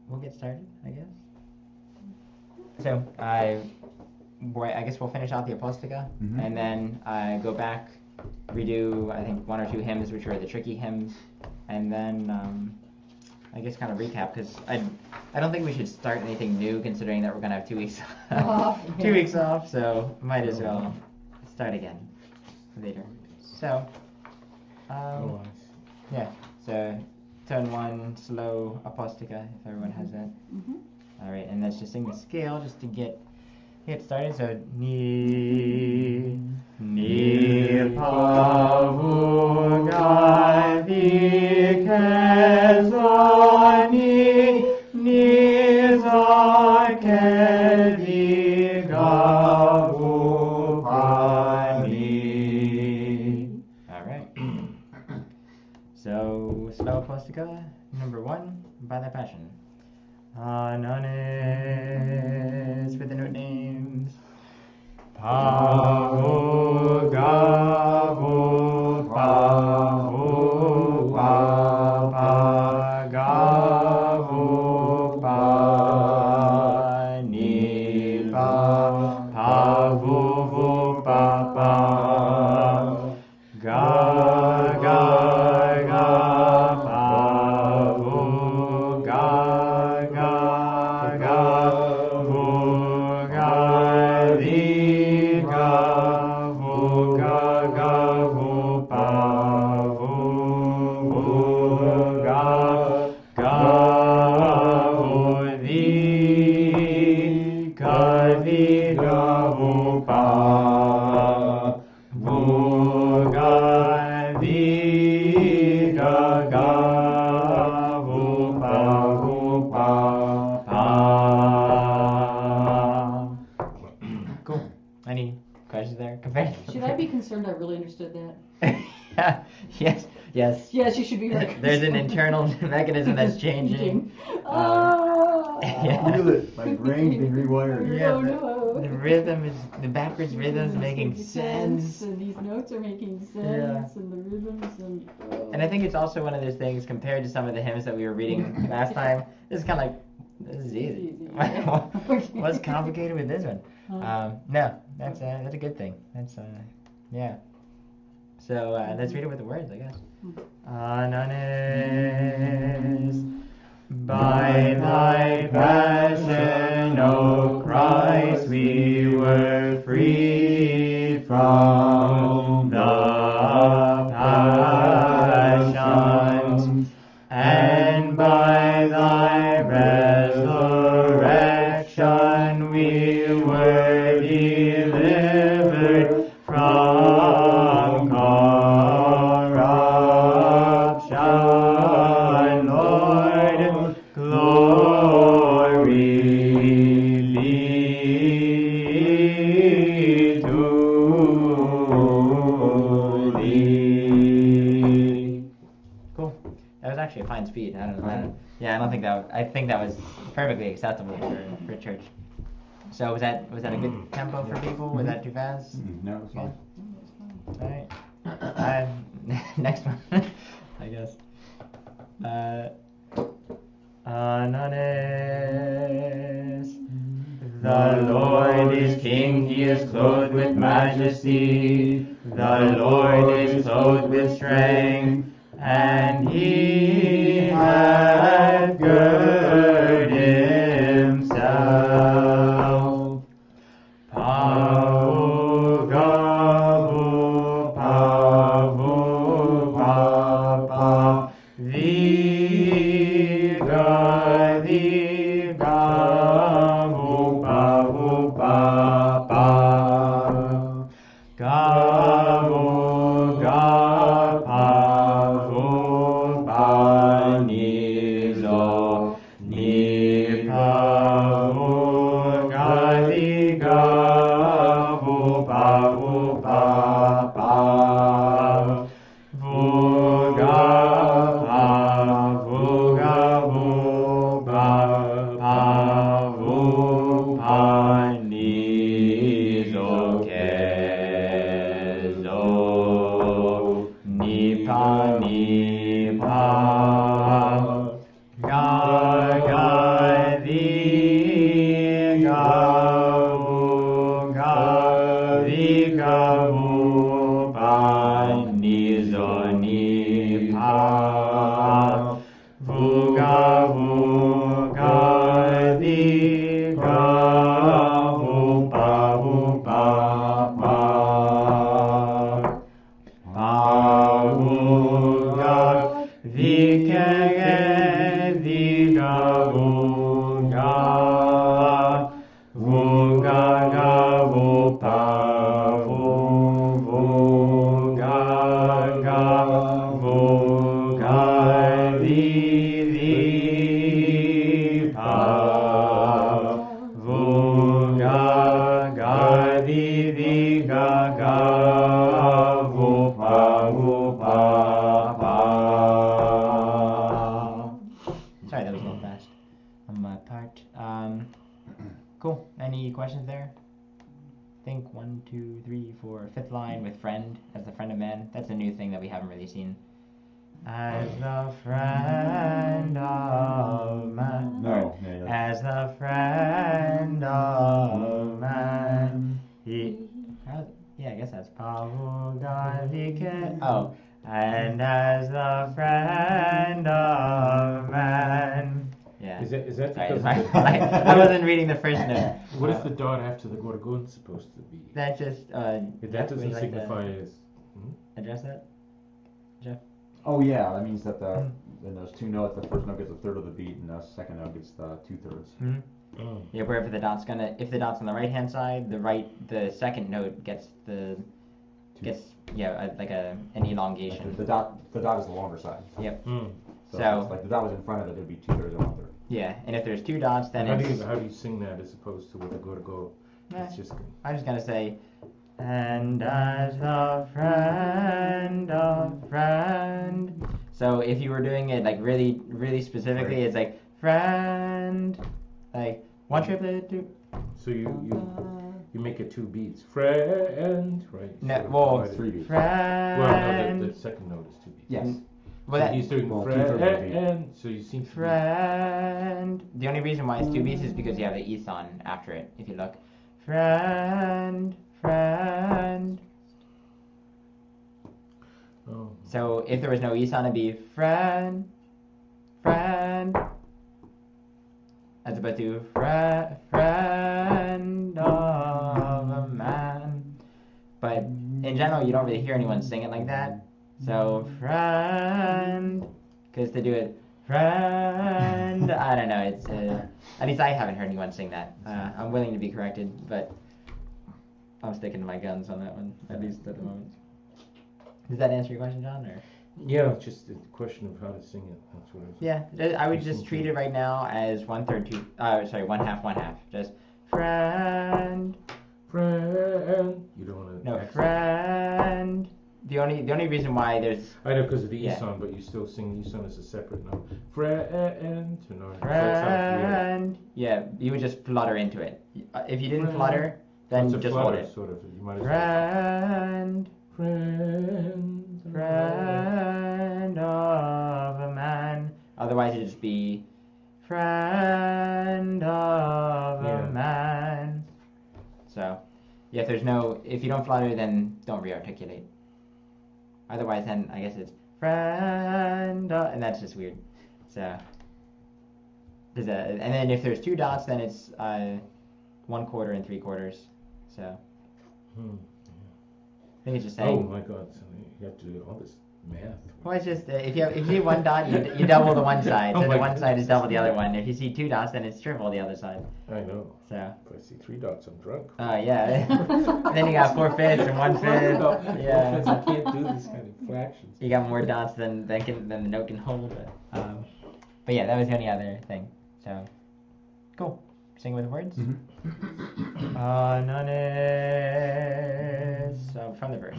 we'll get started, I guess. So I guess we'll finish out the Aposticha, and then go back, redo I think 1 or 2 hymns, which are the tricky hymns, and then I guess kind of recap, because I don't think we should start anything new, considering that we're gonna have 2 weeks off. 2 weeks off, so might as well start again later. So yeah, so tone 1 slow Aposticha, if everyone has that. All right, and let's just sing the scale just to get started. So ni pavuga vikezoni ni zakedigavu. All right. So slow Aposticha number 1 by the Passion. Anones with the note names. Pavu gavu pavu papa gavu pa ni pa pavu vu papa ga ga ga pavu ga Should I be concerned I really understood that? Yes. Yes, you should be like. There's an internal mechanism that's changing. Yeah. Feel it. My brain's being rewired. Yeah, Oh no. the rhythm is, the backwards rhythm's making sense. And these notes are making sense, and the rhythms and. And I think it's also one of those things compared to some of the hymns that we were reading last time. This is kind of like, this is easy. What's complicated with this one? No, that's a good thing. That's yeah. So let's read it with the words, I guess. Anones, by thy passion, O Christ, we were freed from the passions, and by thy resurrection we were delivered from corruption. Lord, glory be to thee. Cool. That was actually a fine speed. I don't know. Yeah, I think that was perfectly acceptable for church. So was that a good tempo for people? Was that too fast? No, it's fine. Alright. Next one, I guess. Anones. The Lord is King, He is clothed with majesty. The Lord is clothed with strength, and He hath girded Himself. Pavu gavu pavu papa viga gavu pavu papa gavu ga pavu pani Sorry, that was a little fast on my part. Cool. Any questions there? Think 1, 2, 3, 4, fifth line with friend as the friend of man. That's a new thing that we haven't really seen. As the friend of man. No. As the friend of man. Yeah, I guess that's Pavel Gavike. Oh. And as the friend of man. Yeah. Is that Sorry, because I wasn't reading the first note. What is the dot after the gorgon supposed to be? That just That doesn't signify as. Address that, Jeff. Oh yeah, that means that in those two notes, the first note gets a third of the beat, and the second note gets the 2/3. Oh. Yeah, where if the dot's on the right hand side, the second note gets an elongation. The dot is the longer side. Yep. So it's like the dot was in front of it, it'd be 2/3 and 1/3. Yeah, and if there's two dots, then how do you sing that as opposed to with a go? It's just. I'm just gonna say, and as the friend of friend. So if you were doing it like really, really specifically, it's like friend, like one triplet, two. So you make it 2 beats. Friend, right? No, So well, divided. 3 beats. Friend. Well, no, the second note is 2 beats. Yes. Well, So he's doing 2/3 of the beat. friend. So you seem to be. Friend. The only reason why it's 2 beats is because you have the ethon after it. If you look, friend, friend. Oh. So if there was no ethon, it'd be friend, friend. As opposed to friend of a man. But in general, you don't really hear anyone sing it like that. So friend, because to do it friend, I don't know. It's at least I haven't heard anyone sing that. I'm willing to be corrected, but I'm sticking to my guns on that one, at least at the moment. Does that answer your question, John? Or Yeah, it's just a question of how to sing it. That's what I was. yeah, I would just treat it right now as 1/3, 2. Sorry, 1/2, 1/2. Just friend. Friend. You don't want to. No, friend. The only reason why there's I know because of the Yeah. E-song, but you still sing E-song as a separate note. Friend. No, friend. Yeah, you would just flutter into it. If you didn't flutter, then just hold it. Sort of. You might as Friend. Friend. Friend of a man. Otherwise, it'd just be friend of a man. So, yeah, if you don't flutter, then don't rearticulate. Otherwise, then I guess it's friend, and that's just weird. So, and then if there's 2 dots, then it's 1/4 and 3/4. So, I think it's just saying. Oh my God! So you have to do all this math. Well, it's just if you see 1 dot, you double the one side. So Oh the my one goodness. side is double the other one. If you see 2 dots, then it's triple the other side. I know. So. If I see 3 dots, I'm drunk. Yeah. And then you got 4/5 and 1/5. Yeah. I can't do this kind of fractions. You got more dots than the note can hold. But yeah, that was the only other thing. So, cool. Sing with words. So from the verse.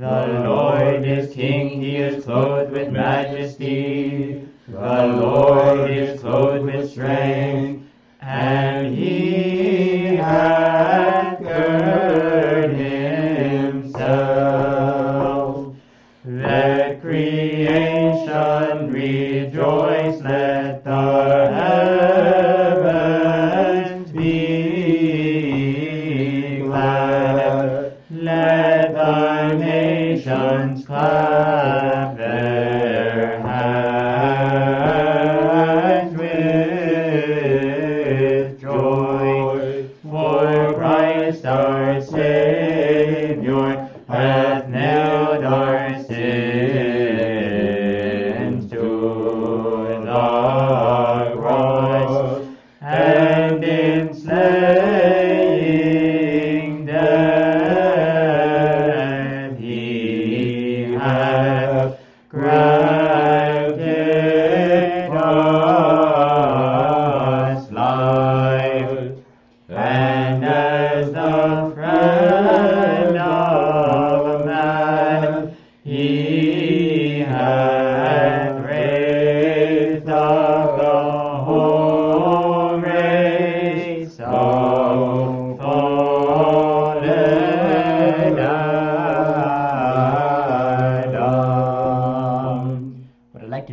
The Lord is King, He is clothed with majesty. The Lord is clothed with strength, and He hath girded Himself. Let creation rejoice, let the heavens be glad. Let the nations clap their hands with joy. For Christ our Savior hath nailed our sins to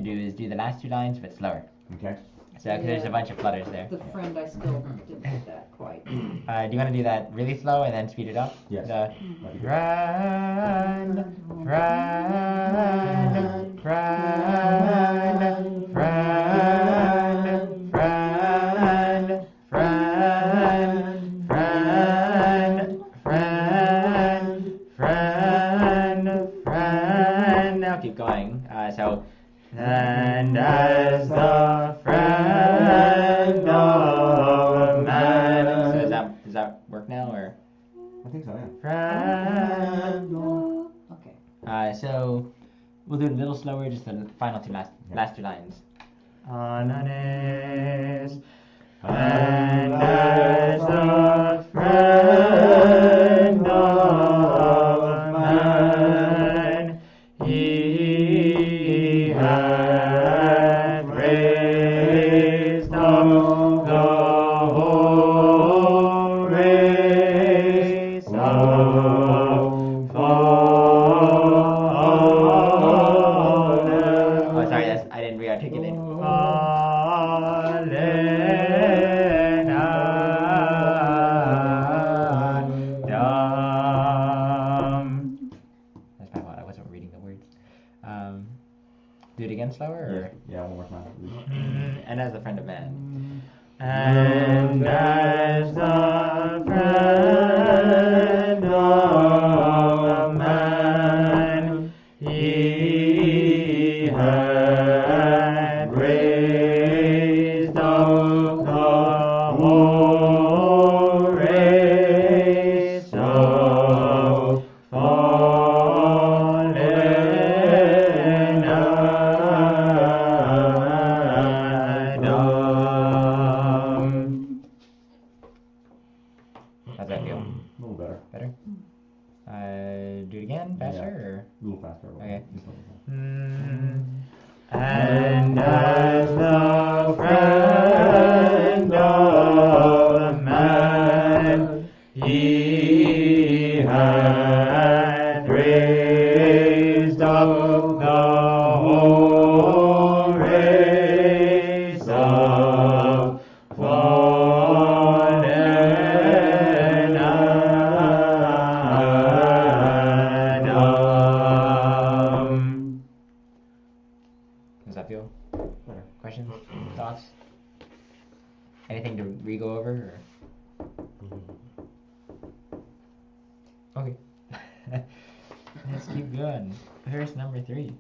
do is do the last two lines but slower. Okay. So, because there's a bunch of flutters there. The friend, I still didn't do that quite. Do you want to do that really slow and then speed it up? Yes. The That'd be good. friend, friend, friend, friend, friend, friend, friend, friend, friend, friend. Now keep going. So, and as the friend of man. So does that work now, or? I think so, yeah. Friend. Okay. So we'll do it a little slower, just the final two last two lines. Honest, and as the friend of man, he hath raised up the whole race of fallen. Oh, sorry, I didn't re-articulate. Fallen Adam. That's my fault. I wasn't reading the words. Do it again slower? Or? Yeah, one more time. And as a friend of man. And as the friend of man, he hath raised up the whole race of fallen Adam. How's that feel? A little better. Better? Do it again, faster? A little faster. Okay. Just a little faster. And as the friend of man, he hath raised up the whole race of fallen Adam. Does that feel? Better. Questions? Thoughts? Anything to re-go over? Or? Okay. Let's keep going. Verse number 3.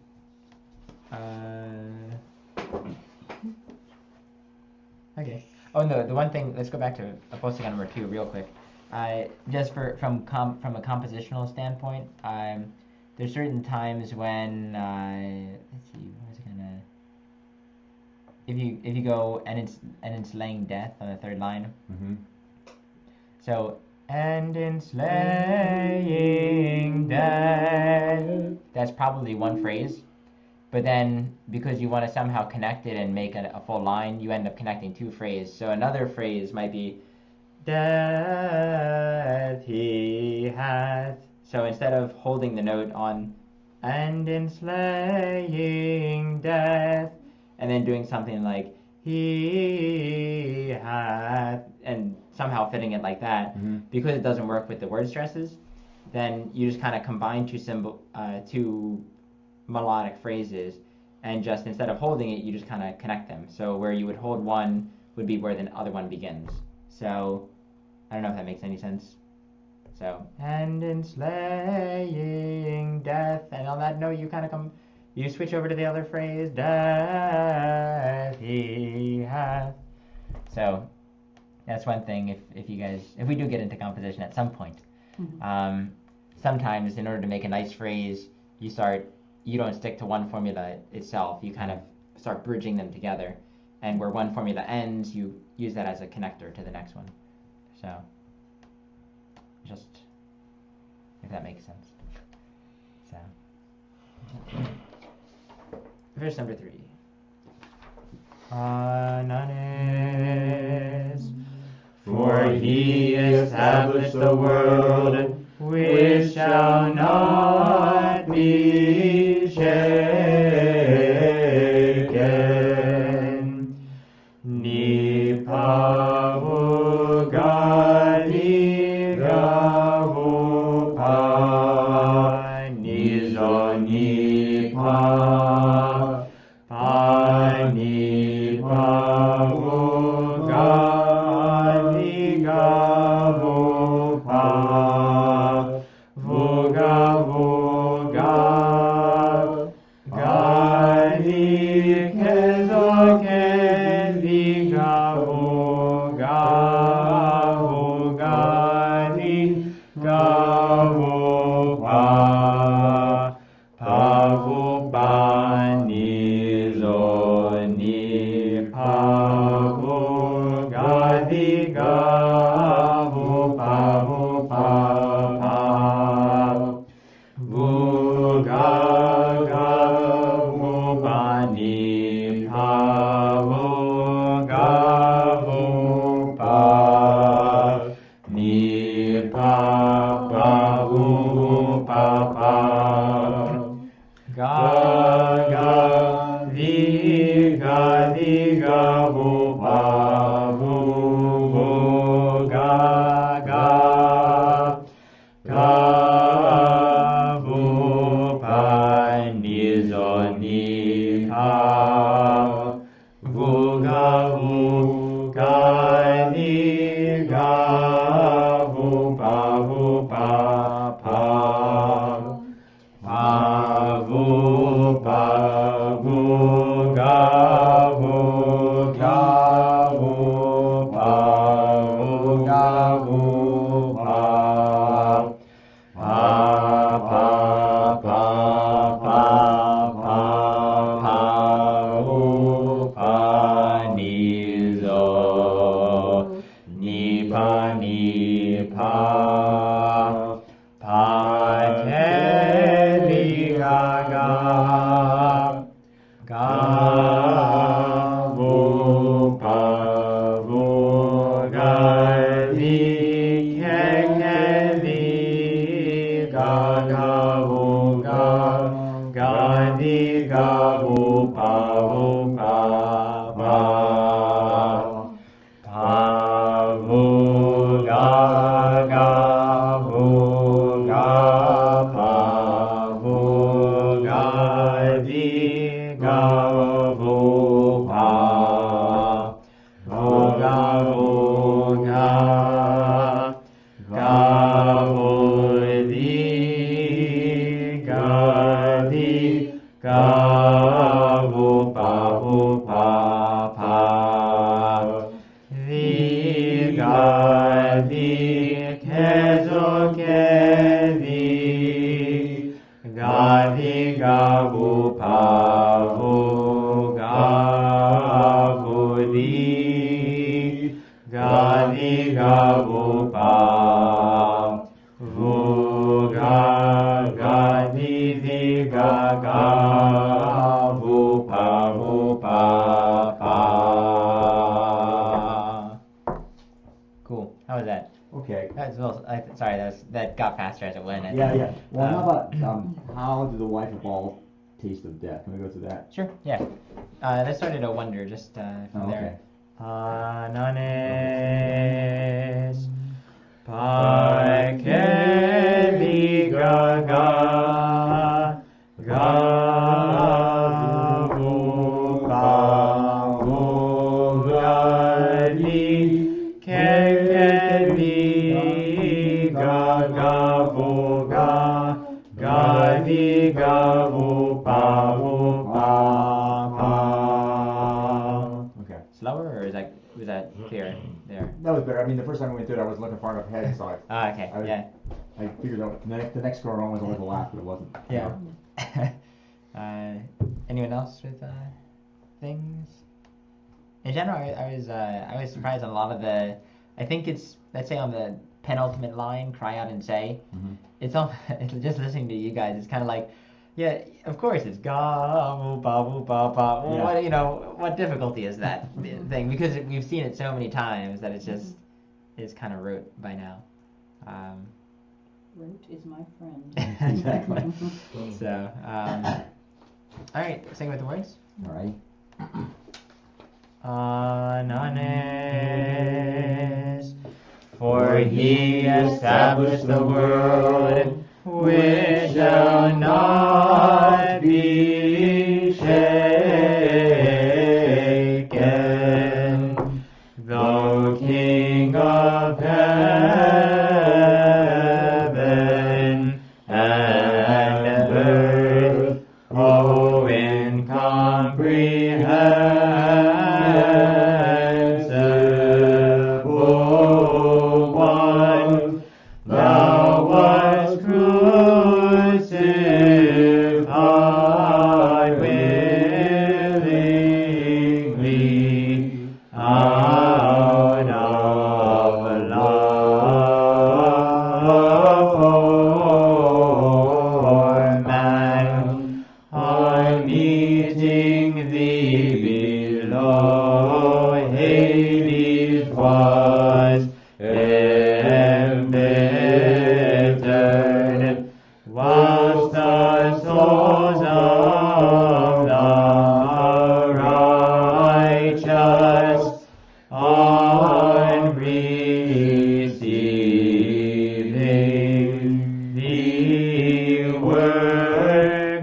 Okay. Oh no, the one thing. Let's go back to Aposticha number 2 real quick. Just from a compositional standpoint, there's certain times when let's see, what was it gonna? If you go and it's laying death on the third line. Mm-hmm. So, and in slaying death, that's probably one phrase. But then, because you want to somehow connect it and make a full line, you end up connecting two phrases. So another phrase might be, death he hath. So instead of holding the note on, and in slaying death, and then doing something like, he hath, and somehow fitting it like that, because it doesn't work with the word stresses, then you just kind of combine two melodic phrases, and just instead of holding it, you just kind of connect them. So where you would hold one would be where the other one begins. So I don't know if that makes any sense. So, and in slaying death, and on that note, you kind of you switch over to the other phrase, death he hath. So that's one thing. If we do get into composition at some point, sometimes in order to make a nice phrase, you don't stick to one formula itself. You kind of start bridging them together, and where one formula ends, you use that as a connector to the next one. So, just if that makes sense. So, verse number 3. Ananes, for he established the world which shall not be shaken. ni pavu ga ni ga vu pa ni zo ni pa pa ni pa vu ga ni ga vu pa vu ga ga ni ke zo ke ni ga vu ga ni ga vu pa vu pa ni zo ni pa vu ga ni ga vu pa vu ga vu pa ni pa vu ga vu pa ni pa vu pa ga di ga vu pa vu ga vu pa ni zo ni pa vu ga ni ga vu pa pa vu ga vu ni zo ni pa te ni ga vu ga ni ke ni ga vu ga ni ga vu pa vu ga vu pa vu ga di ga vu pa vu vu di ga vu pa di ga di ke zo ke di ga vu pa vu ga vu di ga vu pa vu ga di ga vu pa. Cool. How was that? Okay. That's well. Sorry, that got faster as it went. Yeah. Well, how about how did the wife of all taste of death? Can we go to that? Sure. Yeah. That started a wonder just from there. Ananes pa ke di ga vu pa vu ga di ke di ga vu ga di ga vu pa Okay. Slower, or was that clear there? That was better. I mean, the first time we went through it, I was looking far enough ahead, so Okay. I figured out the next go around was a little laugh, but it wasn't. Yeah. Anyone else with things? In general, I was surprised on a lot of the. I think it's, let's say on the penultimate line, cry out and say. Mm-hmm. It's just listening to you guys. It's kind of like, yeah, of course it's ga bu ba bu ba ba. What what difficulty is that thing? Because we've seen it so many times that it's kind of rote by now. Rote is my friend. Exactly. So, all right, sing with the words. All right. Ananes. For he established the world, which shall not be shaken. Thou King of heaven and earth, O incomprehensible one, thou wast crucified willingly out of love for man, on meeting thee below Hades was embittered, whilst the souls of the righteous on receiving thee were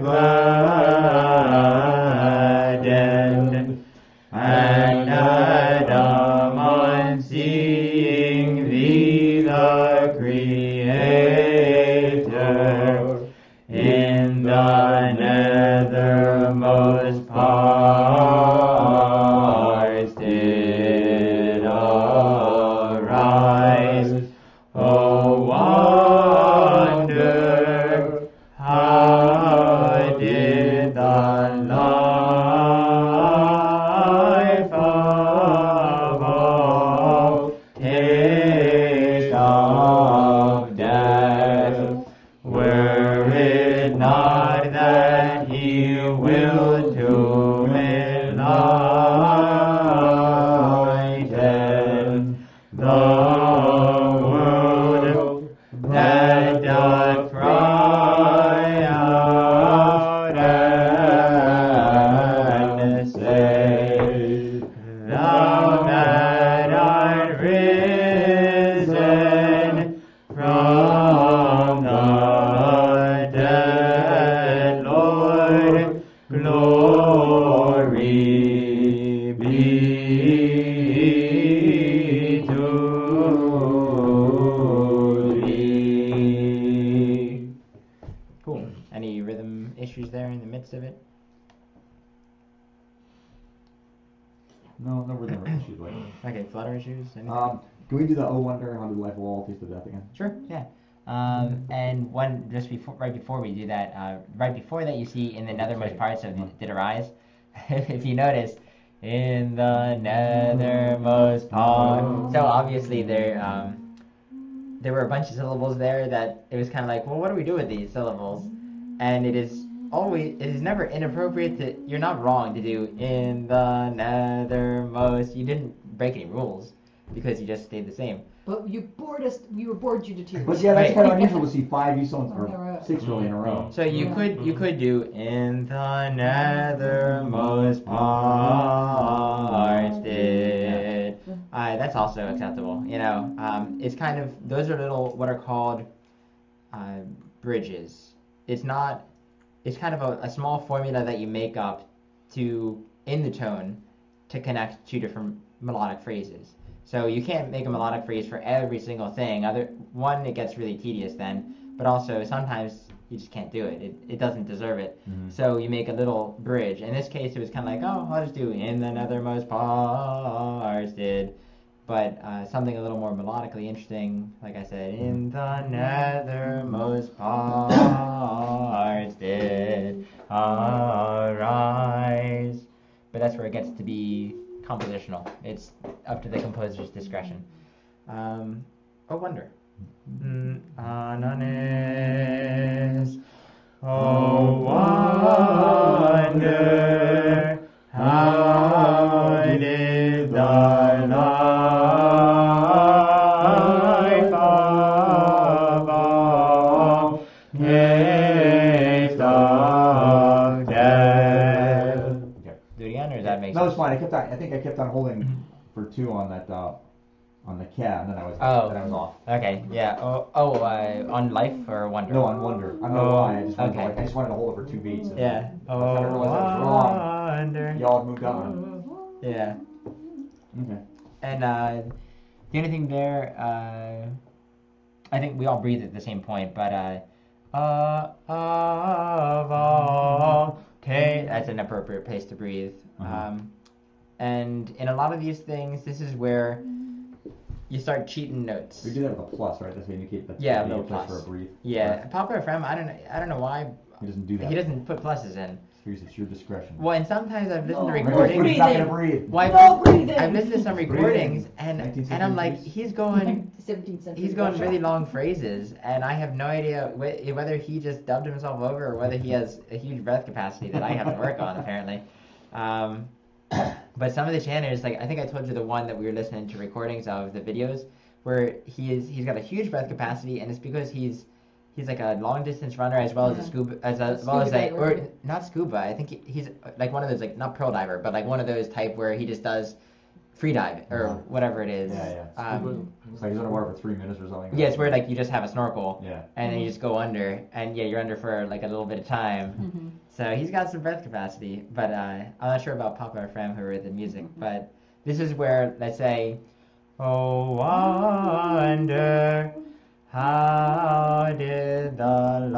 gladdened, and Adam on seeing thee the Creator in the nethermost parts did arise. Oh wonder, how did the life of all taste of death, were it not that he willed to enlighten the world that doth cry out and say, Thou that art risen from the dead, Lord, glory be to thee. Cool. Any rhythm issues there in the midst of it? No rhythm issues like Okay, flutter issues? Anything? Can we do the Oh Wonder, How Did Life of All Taste of Death again? Sure, yeah. And one just before, right before we do that, right before that, you see in the nethermost parts of did arise. If you notice, in the nethermost part. So obviously there were a bunch of syllables there that it was kind of like, well, what do we do with these syllables? And it is never inappropriate to. You're not wrong to do in the nethermost. You didn't break any rules because you just stayed the same. But you bored us. We were bored you to tears. But yeah, that's Right. kind of unusual to see 5 E-songs In a or row. 6 really in a row. So you could do in the nethermost parts did. That's also acceptable. You know, it's kind of, those are little what are called bridges. It's not. It's kind of a small formula that you make up to in the tone to connect two different melodic phrases. So you can't make a melodic phrase for every single thing. One, it gets really tedious then, but also sometimes you just can't do it. It doesn't deserve it. Mm-hmm. So you make a little bridge. In this case, it was kind of like, oh, I'll just do in the nethermost parts did. But something a little more melodically interesting, like I said, in the nethermost parts did arise. But that's where it gets to be compositional. It's up to the composer's discretion. Oh, wonder. Ananes. Oh, wonder. How did the life of all taste of death? Do it again, or is that makes No, sense. it's fine. I think I kept on holding for 2 on that on the cat, and then I was off. Okay, yeah. On life or wonder? No, on wonder. I don't know why. I just wanted okay. to, I just wanted to hold it for 2 beats. And Yeah. I realized I was wrong. Wonder. Y'all had moved on. Yeah. Okay. And the only thing there, I think we all breathe at the same point, but that's an appropriate place to breathe. And in a lot of these things, this is where you start cheating notes. We do that with a plus, right? That's to indicate that Yeah, a the little place plus. for a breathe. Yeah, Right. Popular FM, I don't know why He doesn't do that. he doesn't put pluses in. It's your discretion. Well, and sometimes I've listened to No recordings. He's not gonna breathe. Well, No breathing. I've listened to some recordings, and I'm like, 19th he's going 17th century. He's going Russia. really long phrases, and I have no idea whether he just dubbed himself over or whether he has a huge breath capacity that I have to work on, apparently. But some of the chanters, like I think I told you the one that we were listening to recordings of, the videos, where he's got a huge breath capacity, and it's because he's like a long distance runner as well as a scuba or not scuba. I think he's like one of those, like not pearl diver, but like one of those type where he just does free dive or whatever it is. Yeah. It's like he's underwater for 3 minutes or something. Yeah, it's where like you just have a snorkel. Yeah. And then you just go under, and yeah, you're under for like a little bit of time. So he's got some breath capacity, but I'm not sure about Popular FM who wrote the music. But this is where, let's say, oh wonder, how did the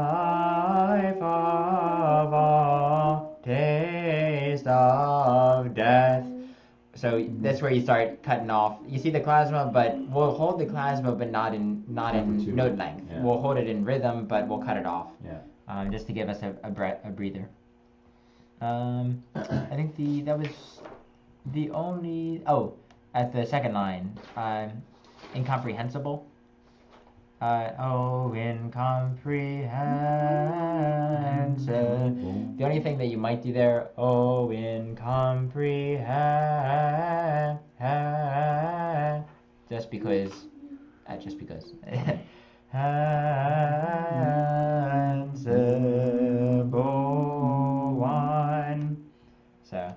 life of all taste of death. So that's where you start cutting off. You see the klezmer, but we'll hold the klezmer, but not in note length. Yeah. We'll hold it in rhythm, but we'll cut it off. Yeah. Just to give us a breather. I think that was the only. Oh, at the second line, incomprehensible. Incomprehensible. The only thing that you might do there, incomprehensible. Just because. Sensible one. So,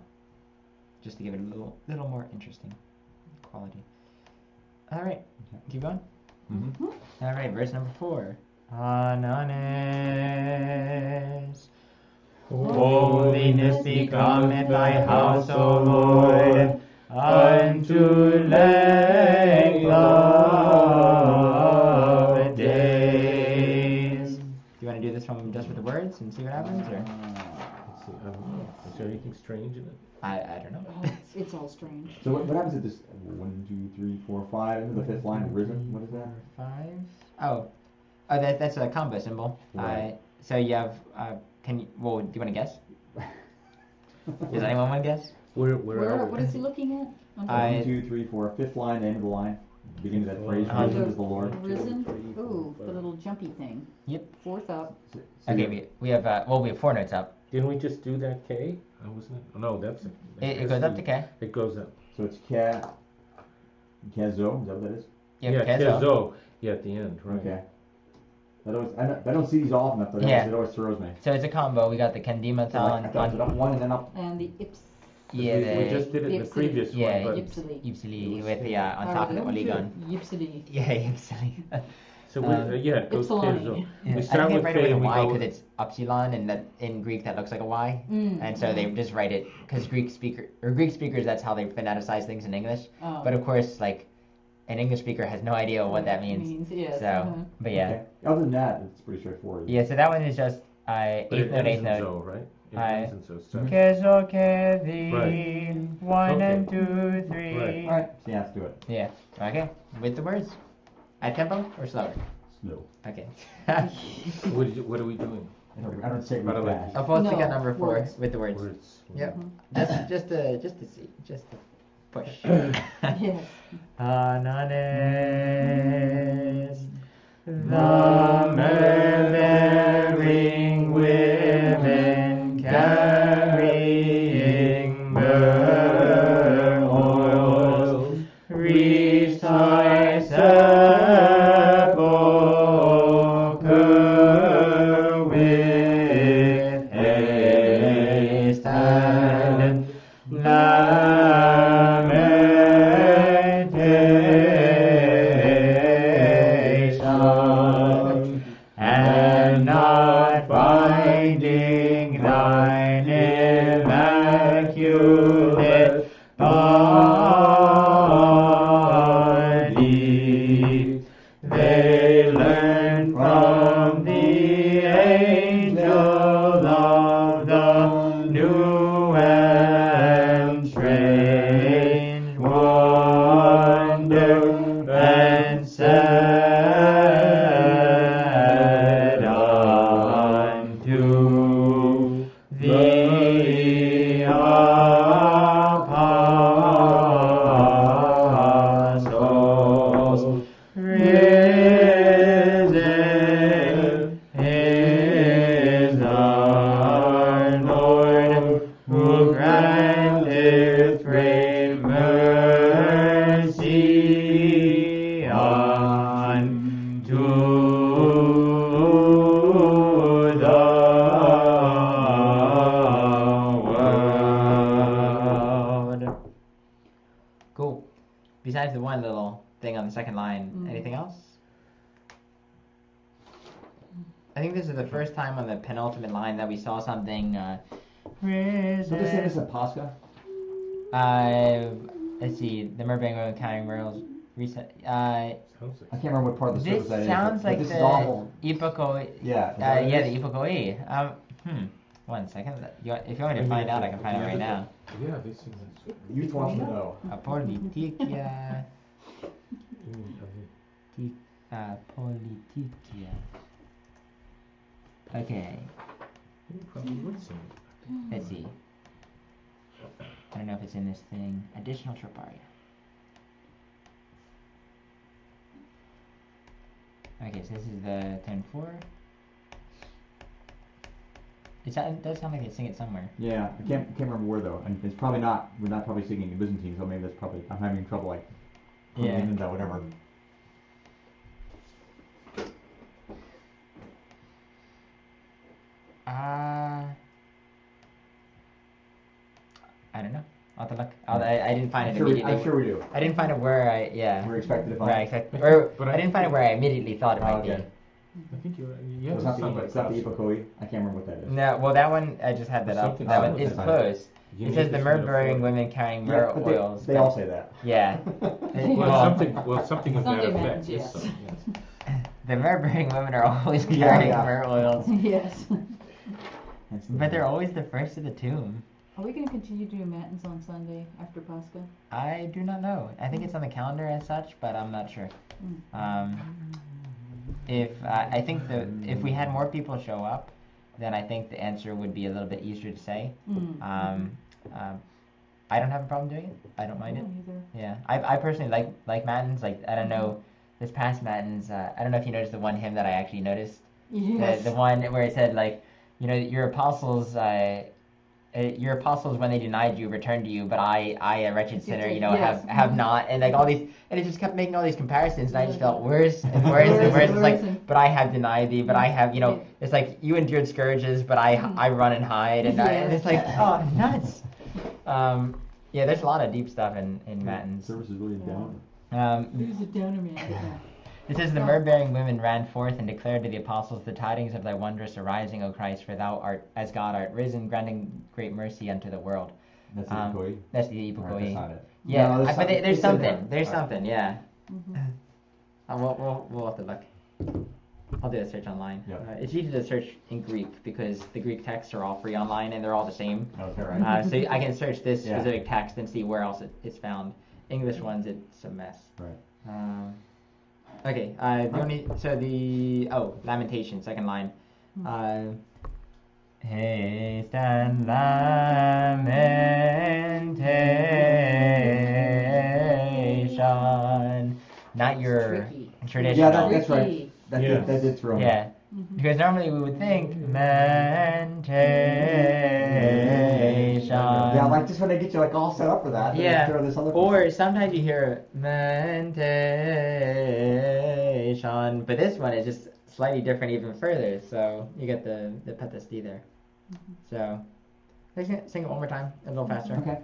just to give it a little more interesting quality. All right, keep going. All right, verse number 4. Ananias. Holiness become in thy house, O Lord, unto length of days. Do you want to do this one just with the words and see what happens, or? Let's see. Is there anything strange in it? I don't know. Oh, it's all strange. So what happens at this 1, 2, 3, 4, 5 into the 5th line? Risen? What is that? 5. Oh, that's a combo symbol. Right. So you have. Do you want to guess? Does anyone want to guess? Where What is he looking at? 1, 2, 3, 4. 5th line, end of the line. Beginning of that phrase. Risen is the Lord. Risen? Ooh, the little jumpy thing. Yep. 4th up. So Okay, we have 4 notes up. Didn't we just do that K? Wasn't it? Oh, no, that's It goes up to K. It goes up. So it's Kezo, is that what that is? Yep, yeah, Kezo. Kezo. Yeah, at the end, right. Okay. I don't see these often enough, but it always throws me. So it's a combo. We got the Kendima So I thought it up 1 and then up. And the ips. Yeah, We just did it in the previous yeah, one, but Ypsili with the on top of the polygon. Ypsili. Yeah, Ypsili. so it goes Ypsilon. Kezo. Yeah. We I start think with they write K it with a and we Y go. because it's upsilon, and that in Greek that looks like a Y, and so they just write it because Greek speakers that's how they phoneticize things in English. Oh. But of course, like an English speaker has no idea what that means. Yes. So, but yeah, Okay. Other than that, it's pretty straightforward. yeah. So that one is just But eighth it note, eighth ends in note. zo, right? It I- ends in zo. So- Kezo kedi, Right. 1 Okay. and 2, 3. Right. Alright, so yeah, let's do it. Yeah. Okay. With the words. At tempo or slower? Slow. Okay. What are we doing? I don't say it By the really way. fast. Aposticha No, number 4 words. with the words. Words. Yep. Just to see, just to push. Yes. Ananes, the murmuring women carrying myrrh oils, reach thy sepulchre with haste and lamentation, and not finding thine immaculate body. They learn from the angel of the new and strange wonder, and said unto the apostles, risen is our Lord, who granteth great mercy unto the world. Cool. Besides the one little thing on the second line, anything else? I think this is the first time on the penultimate line that we saw something. What is this Aposticha? Let's see. The Merbeing Road counting rails reset. I can't remember what part of the This service that is. sounds but like this the is awful. Epoco. Yeah. Yeah, the Epoco E. 1 second. If you want me to find out, I can find out right now. Yeah, this is. Youth wants to know. Aposticha. Aposticha. Okay. Let's see. I don't know if it's in this thing. Additional trip aria. Okay, so this is the 10-4. It does sound like they sing it somewhere. Yeah, I can't remember where though, and it's probably not. We're not probably singing in Byzantine, so maybe that's probably. I'm having trouble like putting it into whatever. I don't know. I'll have to look. I didn't find it immediately. I'm sure we do. I didn't find it where I We're expected to find. where I expect, or I didn't find it where I immediately thought it might be. I think you're. Yeah, It's not the Epokoi. I can't remember what that is. No, well that one I just had that up. That one is close. It says the myrrh-bearing women carrying myrrh but oils. They all say that. Yeah. Something of that Sunday effect. Matins, Yes. yes. The myrrh-bearing women are always carrying myrrh oils, Yes. but they're always the first to the tomb. Are we going to continue doing Matins on Sunday after Pascha? I do not know. I think it's on the calendar as such, but I'm not sure. If I think if we had more people show up, then I think the answer would be a little bit easier to say. I don't have a problem doing it. I don't mind it. Either. Yeah, I personally like Matins. Like I don't know, this past Matins, I don't know if you noticed the one hymn that I actually noticed. Yes. The one where it said like, your apostles when they denied you returned to you, but I a wretched sinner, Yes. have not, and like all these, and it just kept making all these comparisons, and I just felt worse and worse and worse. It's like, but I have denied thee, but I have, it's like you endured scourges, but I run and hide, and it's like, oh, nuts. Yeah, there's a lot of deep stuff in Matins. Service is really down. Who's a downer man? It says, the myrrh-bearing women ran forth and declared to the apostles the tidings of thy wondrous arising, O Christ, for thou art, as God art risen, granting great mercy unto the world. That's the Epokoi? That's the Epokoi. Right, that's not it. Yeah, No, but there's something. There's All right. something, yeah. We'll have to look. I'll do a search online. Yep. It's easy to search in Greek because the Greek texts are all free online and they're all the same. Okay, right. So I can search this Yeah. specific text and see where else it's found. English ones, it's a mess. Right. Okay. Lamentation, second line. Haste and lamentation. Not your traditional. Yeah, that's right. That did throw me. Yeah. Because normally we would think lamentation. Yeah, like just when they get you like all set up for that. Yeah. They throw this other Or sometimes you hear lamentation, but this one is just slightly different even further. So you get the pathasti there. So Sing it one more time, a little faster. Okay.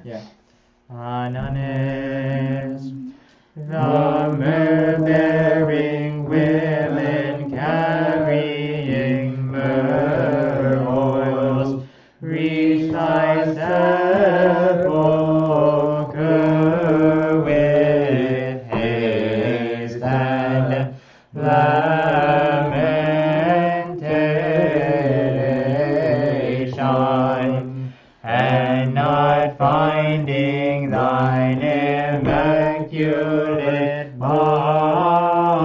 Yeah. Ananes, the myrrh-bearing women carrying myrrh oils, reach thy sepulchre with haste and lamentation, and not finding thine immaculate body,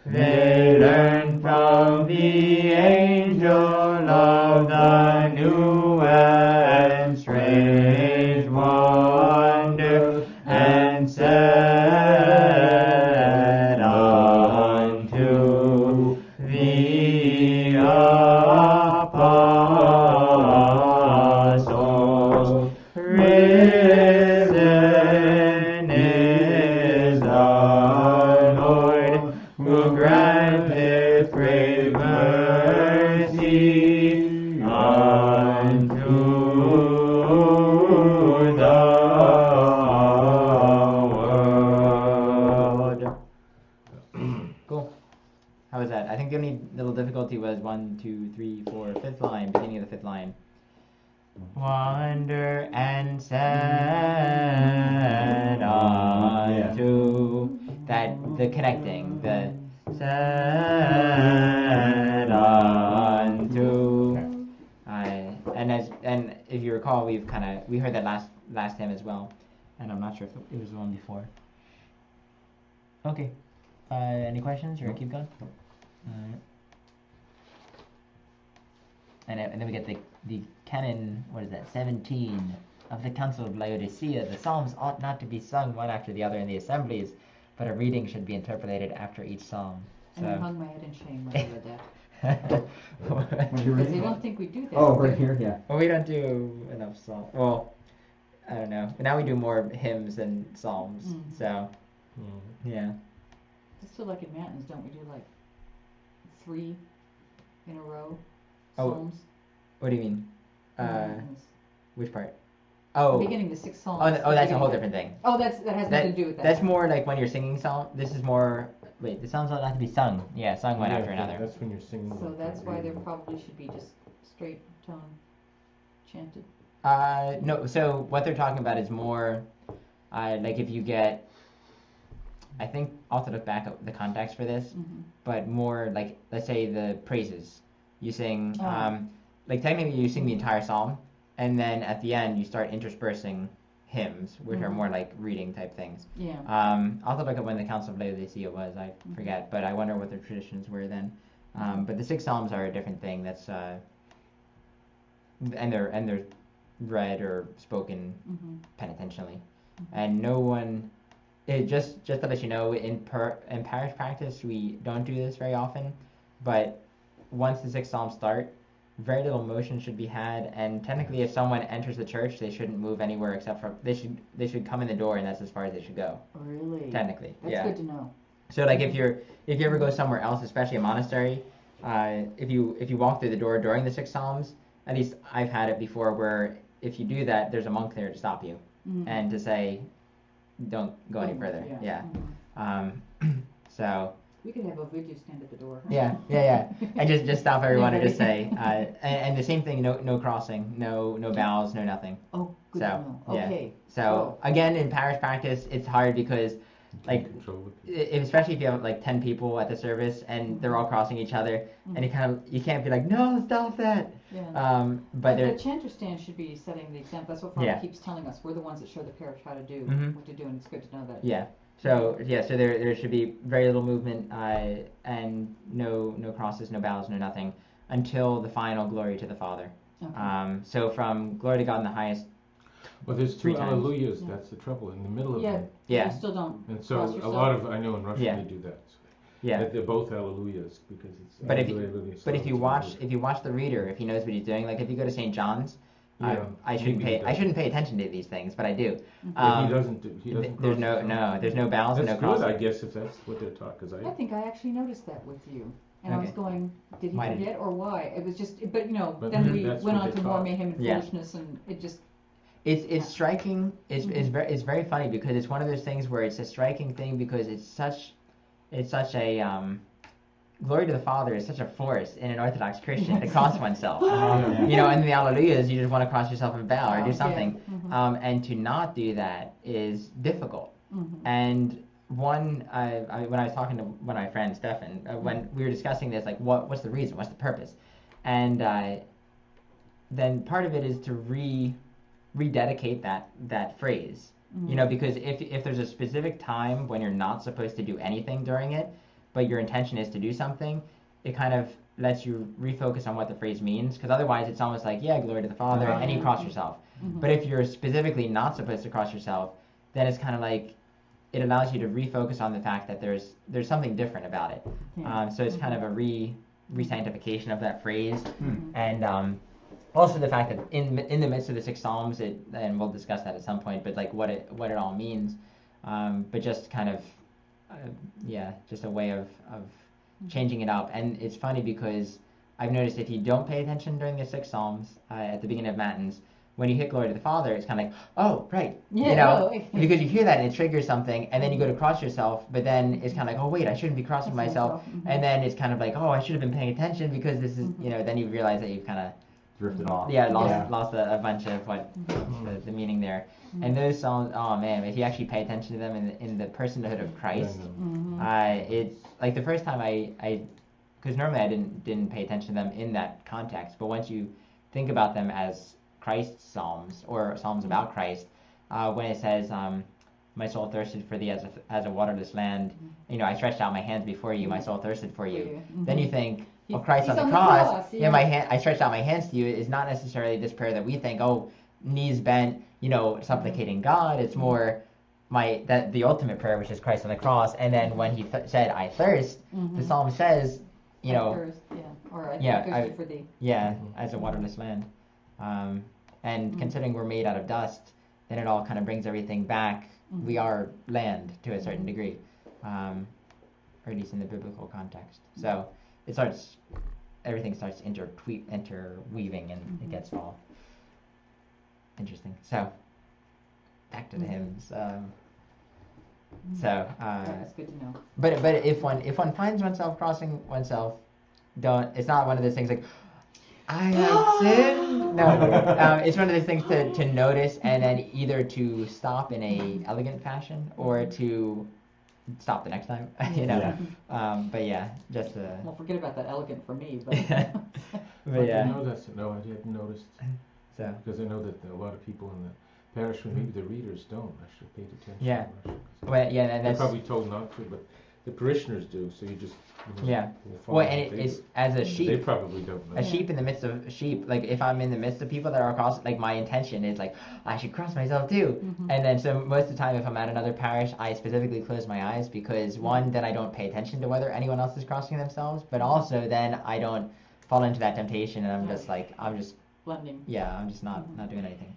they learn from the angel of the new and strange wonder, and said unto the apostles, risen is the Lord, who granteth great mercy unto the world. Cool. How was that? I think the only little difficulty was 1, 2, 3, 4, fifth line, beginning of the fifth line. Wonder and said unto that the connecting, the said unto. And if you recall, we heard that last hymn as well, and I'm not sure if it was the one before. Okay. Any questions? Or keep going. And then we get the canon, 17 of the Council of Laodicea. The Psalms ought not to be sung one after the other in the assemblies, but a reading should be interpolated after each psalm. And I hung my head in shame when I read that. Because they don't think we do that. Oh, right here, yeah. Well, we don't do enough psalms. Well, I don't know. But now we do more hymns than psalms. So, yeah. It's still like in Matins, don't we do like 3 in a row? Oh, Psalms? What do you mean? Matins. Which part? Oh. Beginning the 6 psalms. Oh, that's a whole different thing. Oh, that has nothing to do with that. That's more like when you're singing psalm. This is more. Wait, the psalms ought not to be sung. Yeah, sung one after another. That's when you're singing. So that's why there probably should be just straight tone chanted. No. So what they're talking about is more, like if you get. I think I'll have to look back at the context for this, but more like, let's say the praises. You sing, like technically you sing the entire psalm, and then at the end you start interspersing hymns, which are more like reading type things. Yeah. I'll have to look at when the Council of Laodicea was, I forget, but I wonder what their traditions were then. But the 6 psalms are a different thing. That's and they're read or spoken penitentially, and no one. Just to let you know, in parish practice, we don't do this very often, but once the 6 psalms start, very little motion should be had, and technically if someone enters the church, they shouldn't move anywhere except for, they should come in the door, and that's as far as they should go. Really? Technically, that's good to know. So like if you ever go somewhere else, especially a monastery, if you walk through the door during the 6 psalms, at least I've had it before where if you do that, there's a monk there to stop you, and to say, don't go any further. Yeah. So. We could have a video stand at the door. Yeah. And just stop everyone and just say, and the same thing. No crossing. No bows. No nothing. Oh, good to know. Okay. Yeah. So again, in parish practice, it's hard because, like, especially if you have like 10 people at the service and they're all crossing each other, and you can't be like, no, stop that. Yeah. But the chanter stand should be setting the example. That's what Father keeps telling us. We're the ones that show the parish how to do what to do, and it's good to know that. Yeah. So so there should be very little movement, and no crosses, no bows, no nothing, until the final glory to the Father. Okay. So from glory to God in the highest. Well, there's 2 alleluias. Yeah. That's the trouble in the middle of them. Yeah. You still don't. And so a lot of, I know in Russia they do that. So they're both alleluias because it's. But if you watch the reader, if he knows what he's doing, like if you go to St. John's. I shouldn't pay attention to these things, but I do. He doesn't. There's no bows and no crosses. Good, I guess, if that's what they're taught. I think I actually noticed that with you. And I was going, did he Why forget or why? It was just, but But then we that's went what on they to more taught. mayhem and Yeah. foolishness, and it just. It's striking. It's very funny because it's one of those things where it's a striking thing because it's such a glory to the Father is such a force in an Orthodox Christian to cross oneself. You know, and the Alleluias, you just want to cross yourself and bow or do something. Yeah. And to not do that is difficult. And when I was talking to one of my friends, Stefan, when we were discussing this, like what's the reason, what's the purpose, and then part of it is to rededicate that phrase. You know, because if there's a specific time when you're not supposed to do anything during it, but your intention is to do something, it kind of lets you refocus on what the phrase means, because otherwise it's almost like, yeah, glory to the Father, and you cross yourself. But if you're specifically not supposed to cross yourself, then it's kind of like it allows you to refocus on the fact that there's something different about it. So it's kind of a re-sanctification of that phrase. And also the fact that in the midst of the 6 Psalms, and we'll discuss that at some point, but like what it all means, but just kind of just a way of changing it up. And it's funny because I've noticed if you don't pay attention during the 6 Psalms at the beginning of Matins, when you hit glory to the Father, it's kind of like, oh, right, you know, because you hear that and it triggers something, and then you go to cross yourself, but then it's kind of like, oh, wait, I shouldn't be crossing myself, and then it's kind of like, oh, I should have been paying attention because this is, you know, then you realize that you've kind of drifted off. Yeah, lost a bunch of what the meaning there. And those songs, oh man, if you actually pay attention to them in the personhood of Christ, it's like the first time I because normally I didn't pay attention to them in that context, but once you think about them as Christ's psalms or psalms about Christ, when it says, my soul thirsted for thee as a waterless land, you know, I stretched out my hands before you, my soul thirsted for you. Then you think, well, Christ on the cross, I stretched out my hands to you is not necessarily this prayer that we think, oh, knees bent, you know, supplicating God. It's more the ultimate prayer, which is Christ on the cross. And then when he said, I thirst, the psalm says, you know, I thirsted for thee. Yeah, as a waterless land. And considering we're made out of dust, then it all kind of brings everything back. We are land to a certain degree, or at least in the biblical context. So everything starts interweaving, and it gets all interesting. So back to the hymns. That's good to know. But if one finds oneself crossing oneself, it's not one of those things like, I have sinned. No, it's one of those things to notice, and then either to stop in a elegant fashion or to stop the next time. You know. But yeah, just. Well, forget about that elegant for me, but. But yeah. No, I hadn't noticed. So. Because I know that a lot of people in the parish, maybe the readers don't. I should pay attention. Yeah. Well, yeah, and they're probably told not to, but the parishioners do. So you just. Well, and it's as a sheep. They probably don't know. A sheep in the midst of sheep. Like if I'm in the midst of people that are crossing, like my intention is like I should cross myself too. And then so most of the time, if I'm at another parish, I specifically close my eyes because one, then I don't pay attention to whether anyone else is crossing themselves, but also then I don't fall into that temptation, and I'm just blending. Yeah, I'm just not doing anything.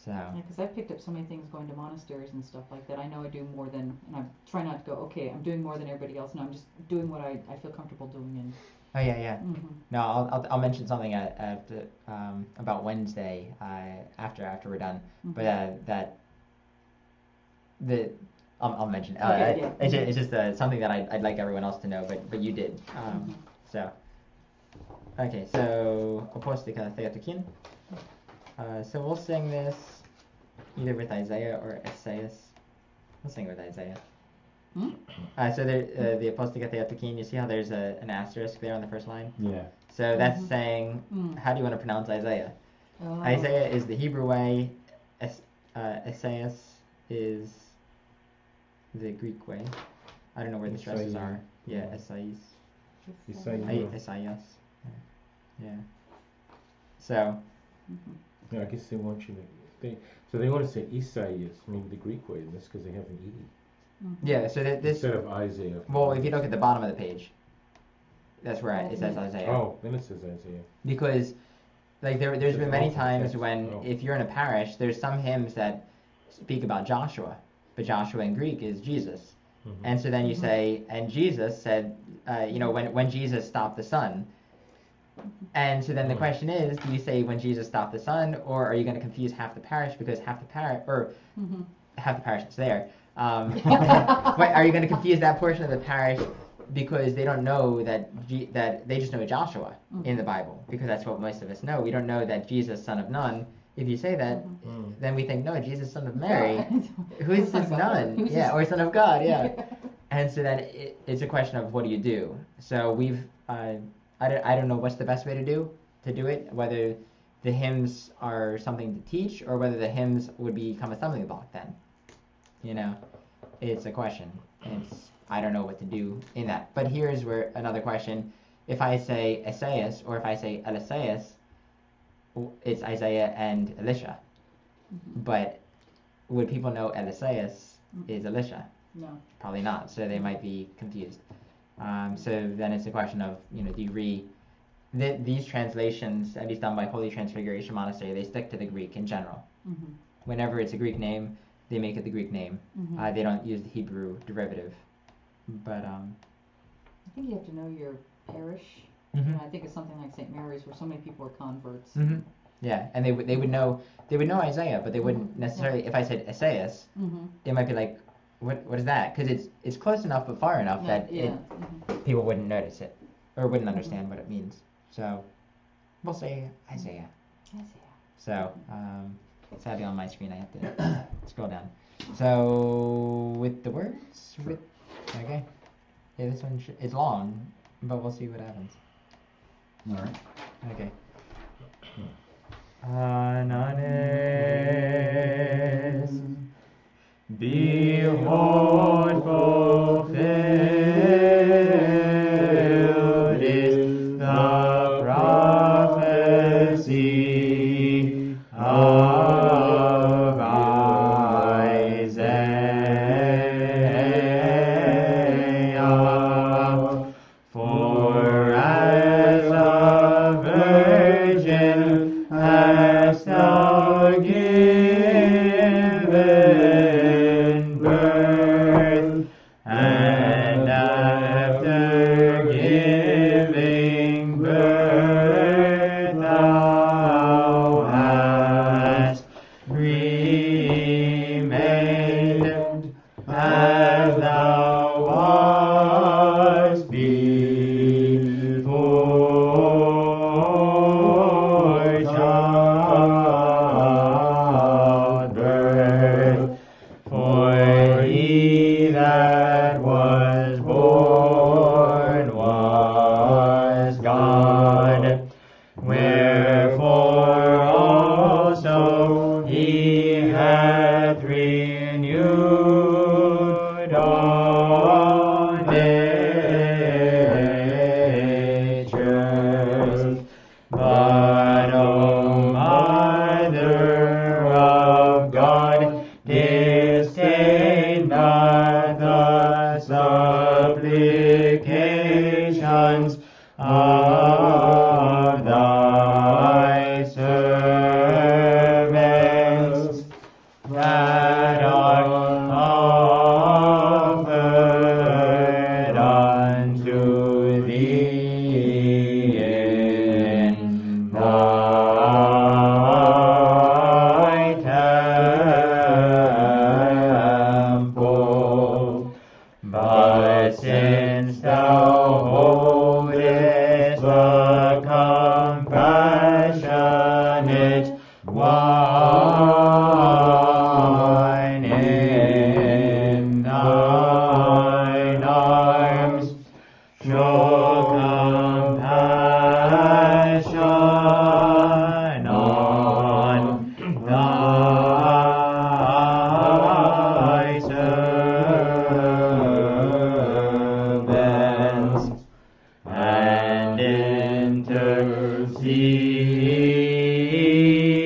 So. Yeah, because I've picked up so many things going to monasteries and stuff like that. I know I do more than, and I try not to go, okay, I'm doing more than everybody else. No, I'm just doing what I feel comfortable doing. And oh yeah. No, I'll mention something about Wednesday after we're done. But I'll mention. It's just something that I'd like everyone else to know, but you did. So. Okay, so Aposticha Theotokin. So we'll sing this either with Isaiah or Esaias. We'll sing with Isaiah. So the Aposticha Theotokin, you see how there's an asterisk there on the first line? Yeah. So that's saying, how do you want to pronounce Isaiah? Isaiah is the Hebrew way. Esaias is the Greek way. I don't know where the stresses are. Yeah, Esaias. Esaias. Yeah. So. Yeah, I guess they want you to. They want to say Isaias, maybe the Greek way, and that's because they have an E. Yeah, so this instead of Isaiah. Well, if you look at the bottom of the page, that's where it says Isaiah. Oh, then it says Isaiah. Because, like, there's been many times when if you're in a parish, there's some hymns that speak about Joshua, but Joshua in Greek is Jesus. And so then you say, and Jesus said, when Jesus stopped the sun. And so then the question is, do you say when Jesus stopped the sun, or are you going to confuse half the parish because half the parish is there? Are you going to confuse that portion of the parish because they don't know that they just know Joshua in the Bible, because that's what most of us know. We don't know that Jesus, son of Nun. If you say that, then we think, no, Jesus, son of Mary. Who's this nun? Yeah, or son of God, yeah. And so then it's a question of what do you do? So we've, I don't know what's the best way to do it, whether the hymns are something to teach or whether the hymns would become a stumbling block then. It's a question. I don't know what to do in that. But here's where another question. If I say Esaias or if I say Eliseus, it's Isaiah and Elisha. But would people know Eliseus is Elisha? No. Probably not. So they might be confused. So then it's a question of, do you read these translations, at least done by Holy Transfiguration Monastery, they stick to the Greek in general. Whenever it's a Greek name, they make it the Greek name. They don't use the Hebrew derivative. But I think you have to know your parish. And I think it's something like St. Mary's, where so many people are converts. Yeah, and they would know Isaiah, but they wouldn't necessarily. If I said Esaias, they might be like, what is that? Because it's close enough but far enough that people wouldn't notice it or wouldn't understand what it means. So we'll say Isaiah. So sadly on my screen I have to scroll down. So with the words, okay, yeah, this one is long, but we'll see what happens. All right. Okay. Ananes, behold, fulfilled is the prophecy of Isaiah. For as a virgin hast thou given birth, and after giving birth thou hast remained as thou wast before childbirth. For he that was born was God. Wherefore also he hath renewed all natures. But, O Mother of God, disdain not the supplications of thy servants that are offered unto thee in thy temple. But since thou holdest the compassionate wine in thine arms, show compassion on thy servants, and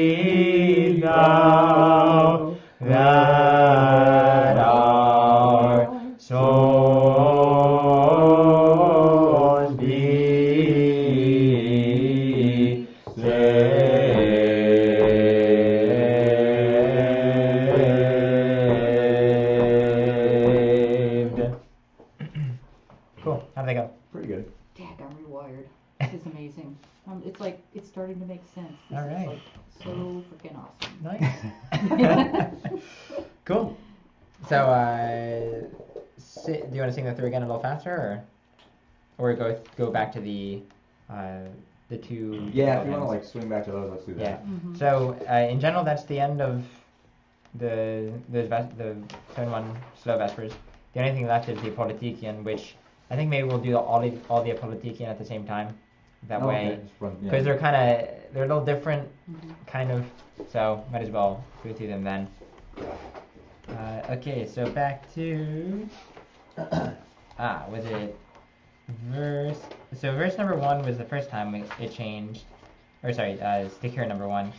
intercede thou that our souls be saved. freaking awesome. Nice. Cool. So, do you want to sing that through again a little faster, or go back to the two? Yeah, if you want to hymns? like swing back to those, let's do that. Yeah. Mhm. So, in general, that's the end of the 7-1 slow vespers. The only thing left is the Aposticha, which I think maybe we'll do all the Aposticha at the same time. That Oh, way, okay, just run- yeah. because they're a little different, Mhm. kind of. So might as well go through them then. Okay, so back to was it verse? So verse number 1 was the first time it changed, or sorry, Stichera number 1.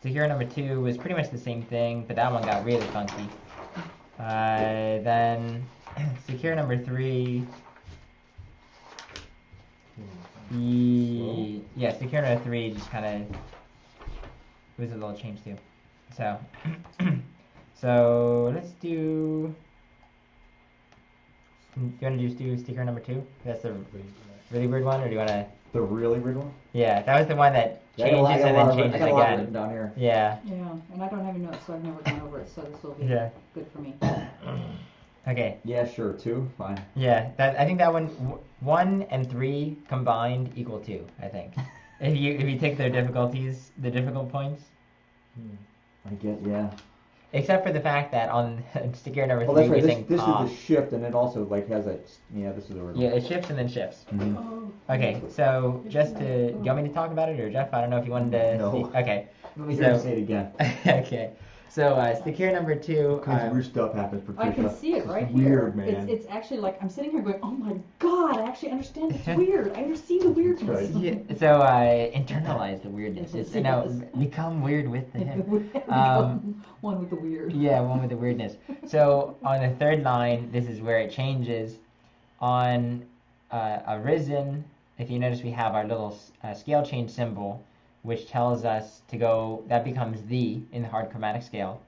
Stichera number 2 was pretty much the same thing, but that one got really funky. Then Stichera number 3. Stichera number 3 just kind of was a little change too. So, so let's do. Do you want to just do Stichera number 2? That's the really weird one, or do you want to? The really weird one? Yeah, that was the one that Yeah, I got a lot- changes I and got a lot then of- changes I got a lot again. written down here. Yeah. Yeah, and I don't have any notes, so I've never gone over it, so this will be Yeah. good for me. Okay. Yeah, sure, 2, fine. Yeah, I think that one, 1 and 3 combined equal 2. I think. if you take their difficulties, the difficult points. I get, yeah. Except for the fact that on Stichera number 3 Well, that's we right. sing This is pa. the shift, and it also like has a. Yeah, this is the word. Yeah, it shifts and then shifts. Mhm. Oh. Okay, so just to, do you want me to talk about it, or Jeff? I don't know if you wanted to. No. See. Okay. Let me hear you So- say it again. Okay. So Stichera number 2. All kinds of weird stuff happens, Patricia. I can see it right It's here. weird, man. It's actually like I'm sitting here going, oh my god, I actually understand. It's weird. I see the weirdness. right. Yeah, so internalize the weirdness. It's become weird with the hymn. One with the weird. Yeah, one with the weirdness. So on the third line, this is where it changes. On Arisen, if you notice, we have our little scale change symbol, which tells us to go. That becomes the in the hard chromatic scale,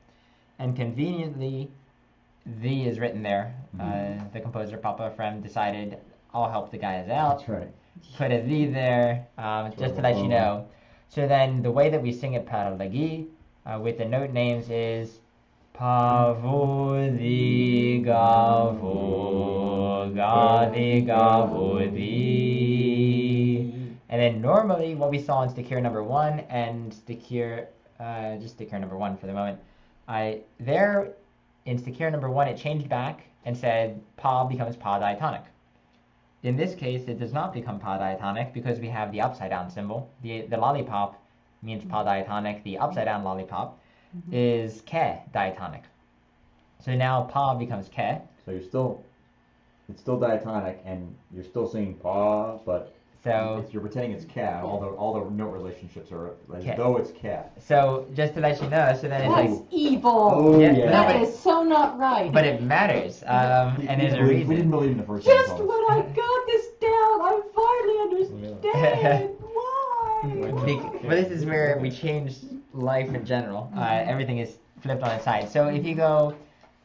and conveniently, the is written there. The composer Papa Ephraim decided I'll help the guys out. That's right. Put a the there, just to let you know. So then the way that we sing it paralagi with the note names is Pavu di gavu gadi gavu di. And then normally what we saw in Stichera number 1 and Stichera, just Stichera number 1 for the moment, there in Stichera number 1 it changed back and said pa becomes pa diatonic. In this case, it does not become pa diatonic because we have the upside down symbol. The lollipop means pa diatonic. The upside down lollipop is ke diatonic. So now pa becomes ke. So it's still diatonic, and you're still singing pa, but you're pretending it's ca. All the note relationships are as Ca. though it's ca. So just to let you know, so then it's That's like, evil. Oh, Yeah, yeah. no, That but- is so not right. but it matters, and there's a We didn't reason. believe in the first time. Just when I got this down, I finally understand why. Well, this is where we change life in general. Everything is flipped on its side. So if you go,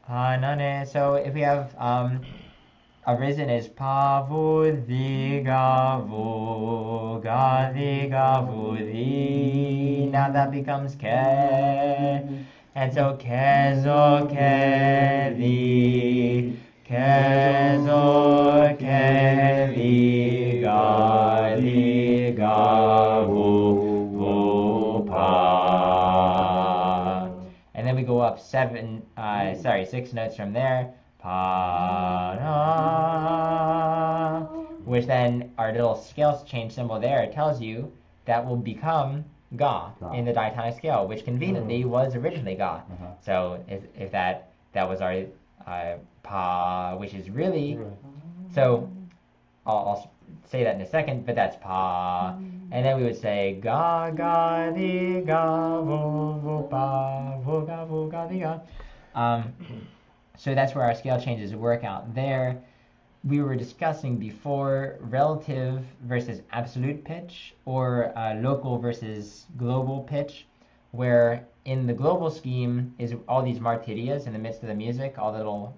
so if we have Arisen is pavu di gavu gadi gavu di. Now that becomes ke, and so kezo kedi kezo kedi gadi gavu pa. And then we go up 6 notes from there. Pa, da, which then our little scale change symbol there tells you that will become ga in the diatonic scale, which conveniently was originally ga. So if that was our pa, which is really, so I'll say that in a second, but that's pa. And then we would say ga ga di ga vu pa vu ga di ga. So that's where our scale changes work out there. We were discussing before relative versus absolute pitch, or local versus global pitch, where in the global scheme is all these martyrias in the midst of the music, all the little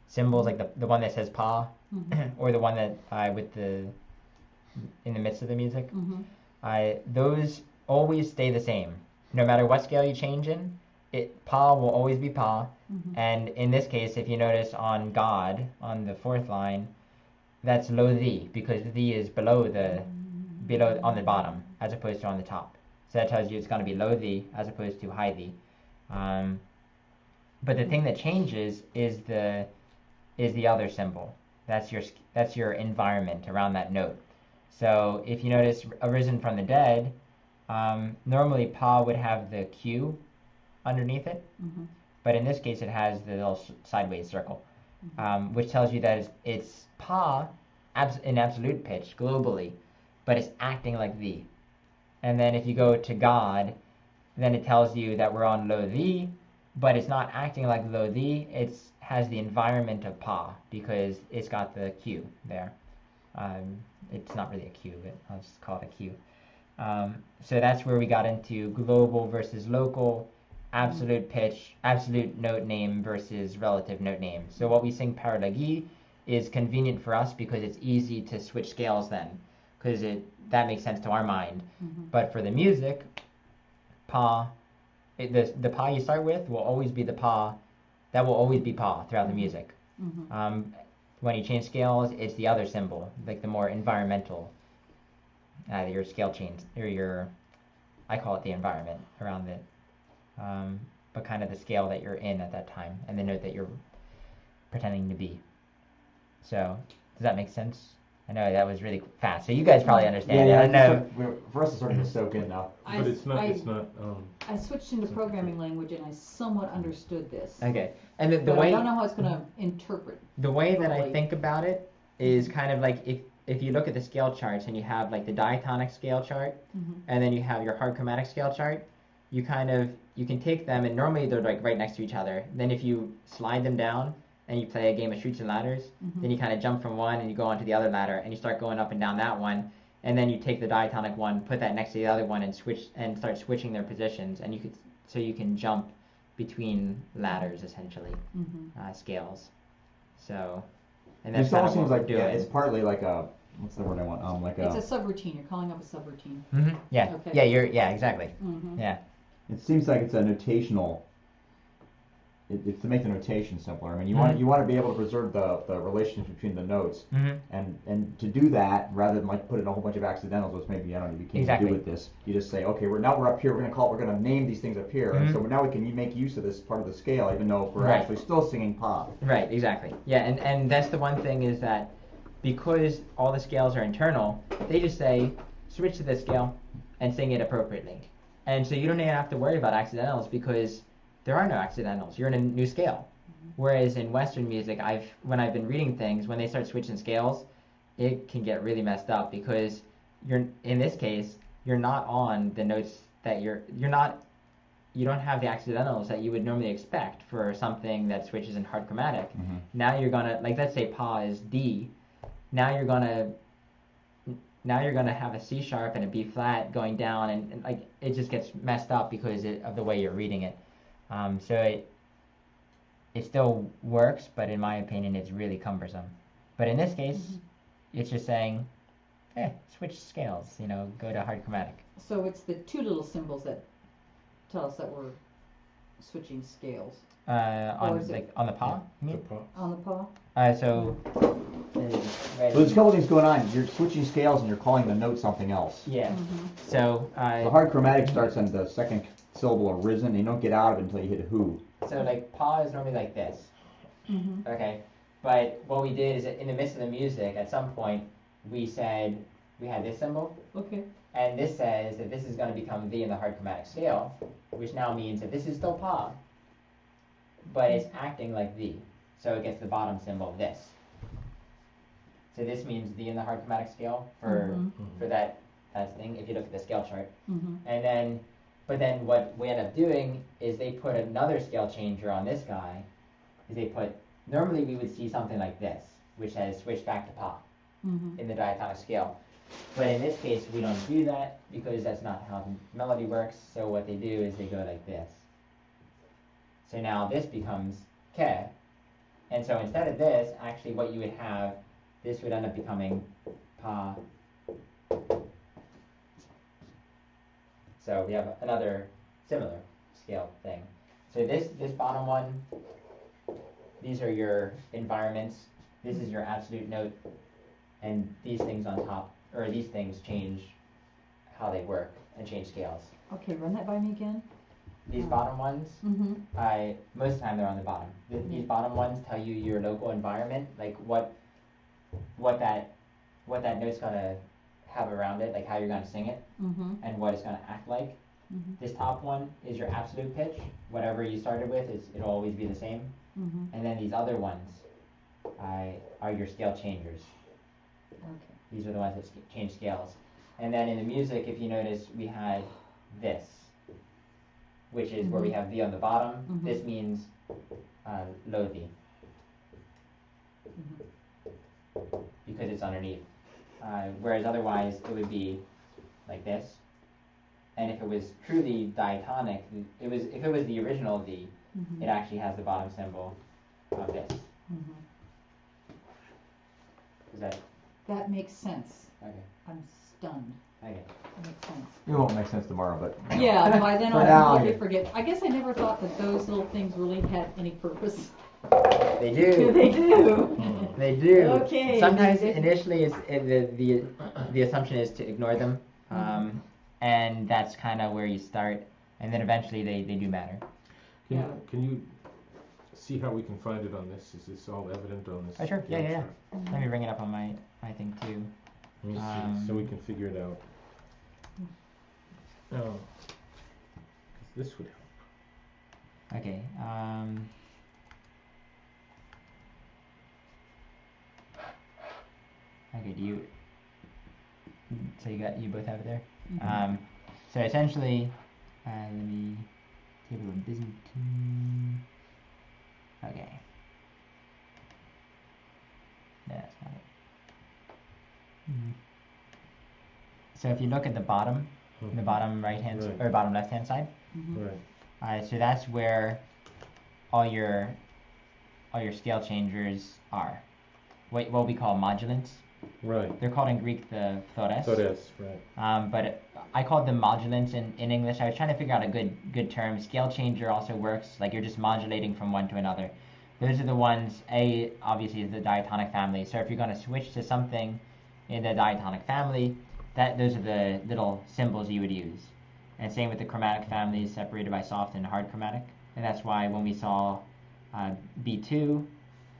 symbols, like the one that says pa, or the one that with the in the midst of the music. Those always stay the same. no matter what scale you change in, pa will always be pa. Mhm. And in this case, if you notice on God, on the fourth line, that's lo thee, because thee is below on the bottom as opposed to on the top. So that tells you it's going to be lo thee as opposed to high thee. But the thing that changes is the other symbol. That's your environment around that note. So if you notice arisen from the dead, normally pa would have the Q underneath it, Mhm. but in this case it has the little sideways circle, which tells you that it's pa in absolute pitch globally, but it's acting like thee. And then if you go to God, then it tells you that we're on lo thee, but it's not acting like lo thee. It has the environment of pa because it's got the Q there. It's not really a Q, but I'll just call it a Q. So that's where we got into global versus local, absolute pitch, absolute note name versus relative note name. So what we sing paralagi is convenient for us because it's easy to switch scales then, because that makes sense to our mind. Mhm. But for the music, pa, the pa you start with will always be the pa, that will always be pa throughout the music. Mhm. When you change scales, it's the other symbol, like the more environmental, your scale change, or I call it the environment around it, but kind of the scale that you're in at that time and the note that you're pretending to be. So, does that make sense? I know that was really fast. So you guys probably understand it. I know. For us, it's starting to soak in now. But it's not. I switched into programming language and I somewhat understood this. Okay, and the But way I don't know how it's going to interpret. the way that I totally. think about it is kind of like if you look at the scale charts and you have like the diatonic scale chart, Mhm. and then you have your hard chromatic scale chart, you can take them, and normally they're like right next to each other. Then if you slide them down and you play a game of Chutes and Ladders, Mhm. then you kind of jump from one and you go onto the other ladder and you start going up and down that one, and then you take the diatonic one, put that next to the other one, and start switching their positions, and you can jump between ladders essentially, Mhm. scales. So, and that's This kind almost of seems what like we're doing. it's partly like a what's the word I want? Like It's a subroutine. You're calling up a subroutine. Yeah, Okay. yeah, exactly. Mhm. Yeah. It seems like it's a notational. It's to make the notation simpler. I mean, you Mhm. want to be able to preserve the relationship between the notes, Mm-hmm. and to do that, rather than like put in a whole bunch of accidentals, which maybe I don't know you can't Exactly. do with this. You just say, okay, we're up here. We're gonna name these things up here, and so now we can make use of this part of the scale, even though we're Right. actually still singing pop. Right, exactly. Yeah, and that's the one thing is that because all the scales are internal, they just say switch to this scale and sing it appropriately. And so you don't even have to worry about accidentals because there are no accidentals. You're in a new scale. Whereas in Western music, when I've been reading things, when they start switching scales, it can get really messed up because in this case, you're not on the notes that you don't have the accidentals that you would normally expect for something that switches in hard chromatic. Mm-hmm. Now you're gonna, like, let's say pa is D. Now you're gonna have a C sharp and a B flat going down, and like it just gets messed up because of the way you're reading it. So it still works, but in my opinion, it's really cumbersome. But in this case, it's just saying, switch scales. Go to hard chromatic. So it's the two little symbols that tell us that we're switching scales. On the pa. You mean? On the paw? So there's a couple things going on. You're switching scales and you're calling the note something else. Yeah. Mhm. So The hard chromatic starts on the second syllable of risen, and you don't get out of it until you hit who. So like pa is normally like this. Mhm. Okay. But what we did is in the midst of the music, at some point, we said we had this symbol, Okay. and this says that this is going to become the in the hard chromatic scale, which now means that this is still pa, but it's acting like the. So it gets the bottom symbol of this. So this means the in the hard chromatic scale for that thing. If you look at the scale chart, Mhm. but then what we end up doing is they put another scale changer on this guy. Normally we would see something like this, which has switched back to pa Mhm. in the diatonic scale. But in this case, we don't do that because that's not how the melody works. So what they do is they go like this. So now this becomes ke. And so instead of this, actually what you would have, this would end up becoming pa. So we have another similar scale thing. So this bottom one, these are your environments. This is your absolute note, and these things on top, or these things change how they work and change scales. Okay, run that by me again. These bottom ones, Mm-hmm. most of the time they're on the bottom. These bottom ones tell you your local environment, like what that note's gonna have around it, like how you're gonna sing it, Mm-hmm. and what it's gonna act like. Mm-hmm. This top one is your absolute pitch. Whatever you started with, it'll always be the same. Mm-hmm. And then these other ones are your scale changers. Okay. These are the ones that change scales. And then in the music, if you notice, we had this, which is where we have the on the bottom. Mm-hmm. This means low D, because it's underneath. Whereas otherwise, it would be like this. And if it was truly diatonic, if it was the original D, Mm-hmm. it actually has the bottom symbol of this. Mm-hmm. Is that That makes sense. okay? I'm stunned. Okay. That makes sense. It won't make sense tomorrow, but Yeah, by then For I'll now, completely yeah. forget. I guess I never thought that those little things really had any purpose. They do. They do. They do. Okay. Sometimes initially the assumption is to ignore them, and that's kind of where you start, and then eventually they do matter. Can you see how we can find it on this? Is this all evident on this? Oh, sure. Yeah. chart? Let me bring it up on my thing too. Let me see, so we can figure it out. Oh, 'cause this would help. Okay. Okay. So you both have it there. Mm-hmm. So essentially, let me table of Byzantine. Okay. No, that's not it. So if you look at the bottom right hand Right. or bottom left hand side, Mm-hmm. Right. so that's where all your scale changers are. What we call modulants. Right. They're called in Greek the phthores. So that's right. But I called them modulants in English. I was trying to figure out a good term. Scale changer also works, like you're just modulating from one to another. Those are the ones, obviously is the diatonic family. So if you're going to switch to something in the diatonic family, those are the little symbols you would use. And same with the chromatic families, separated by soft and hard chromatic. And that's why when we saw B2,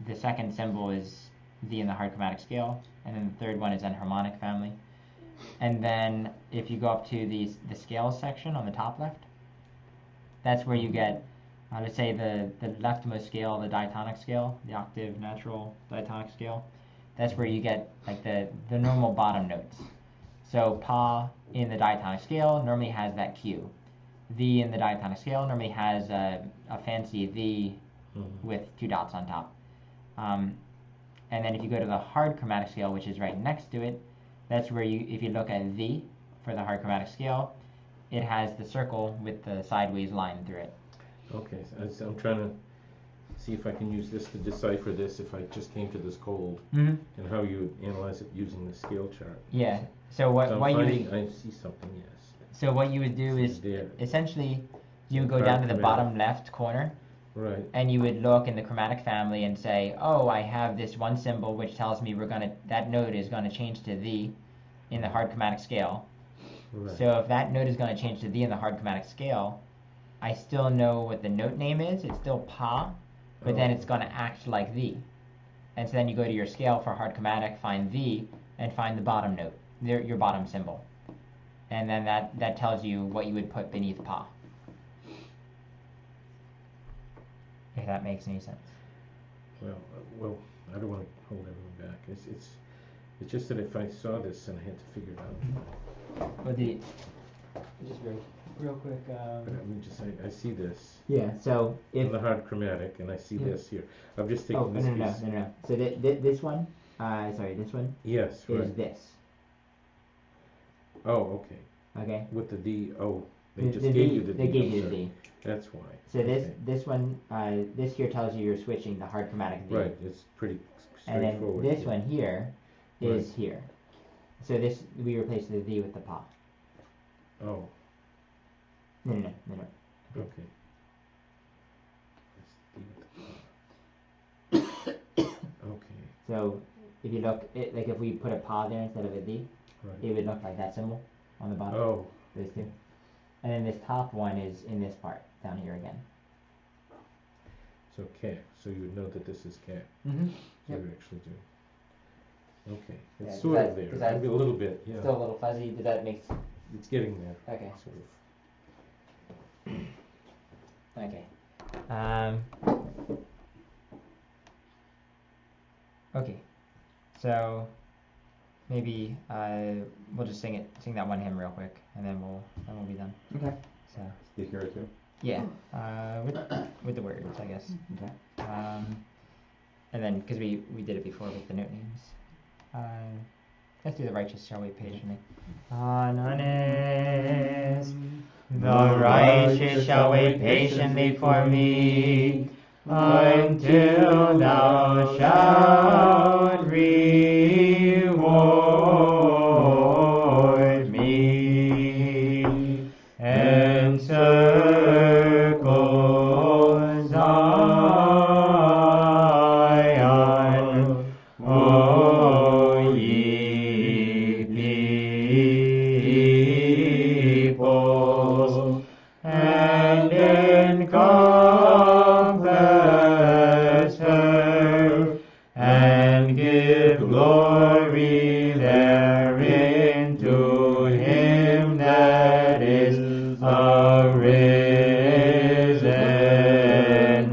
the second symbol is D in the hard chromatic scale, and then the third one is enharmonic family. And then if you go up to the scales section on the top left, that's where you get, let's say the leftmost scale, the diatonic scale, the octave natural diatonic scale. That's where you get like the normal bottom notes. So Pa in the diatonic scale normally has that Q. V in the diatonic scale normally has a fancy V with two dots on top. And then if you go to the hard chromatic scale, which is right next to it, that's where if you look at V for the hard chromatic scale, it has the circle with the sideways line through it. Okay, so I'm trying to see if I can use this to decipher this if I just came to this cold, and how you would analyze it using the scale chart. Yeah. So what I see something, yes. So what you would do is essentially you would go down to the bottom left corner. Right. And you would look in the chromatic family and say, oh, I have this one symbol which tells me that note is going to change to the in the hard chromatic scale. Right. So if that note is going to change to the in the hard chromatic scale, I still know what the note name is. It's still Pa, but then it's going to act like the. And so then you go to your scale for hard chromatic, find the, and find the bottom note, your bottom symbol. And then that tells you what you would put beneath Pa. If that makes any sense. Well, I don't want to hold everyone back. It's just that if I saw this and I had to figure it out. Well, just real quick. But I mean, I see this. Yeah. So if in the hard chromatic, and I see this here. I'm just taking this piece. No. So this one, this one. Yes. Is right. this. Oh, okay. Okay. With the D. Oh, they just gave you the D. They gave you the D. That's why. So this one, this here tells you you're switching the hard chromatic D. Right. It's pretty straightforward. And then this one here is here. So we replace the D with the Pa. Oh. No. Okay. Okay. So if you look, like if we put a pa there instead of a d, Right. it would look like that symbol on the bottom. Oh. Those two. And then this top one is in this part down here again. So ca. So you would know that this is ca. Mm-hmm. So Yep. you actually do. Okay. It's Yeah, sort does of that- does there. that- Maybe a little bit. Yeah. Still a little fuzzy. Does that make It's getting there. okay? Sort of. Okay. Okay. So maybe we'll just sing that one hymn real quick, and then we'll be done. Okay. So Stichera too. yeah, with the words, I guess. Okay. And then because we did it before with the note names. Let's do the righteous shall wait patiently. Ananes, the righteous shall wait patiently for me, until thou shalt reward me, and circle Zion, O ye peoples, and encompass her, and give glory therein to him that is arisen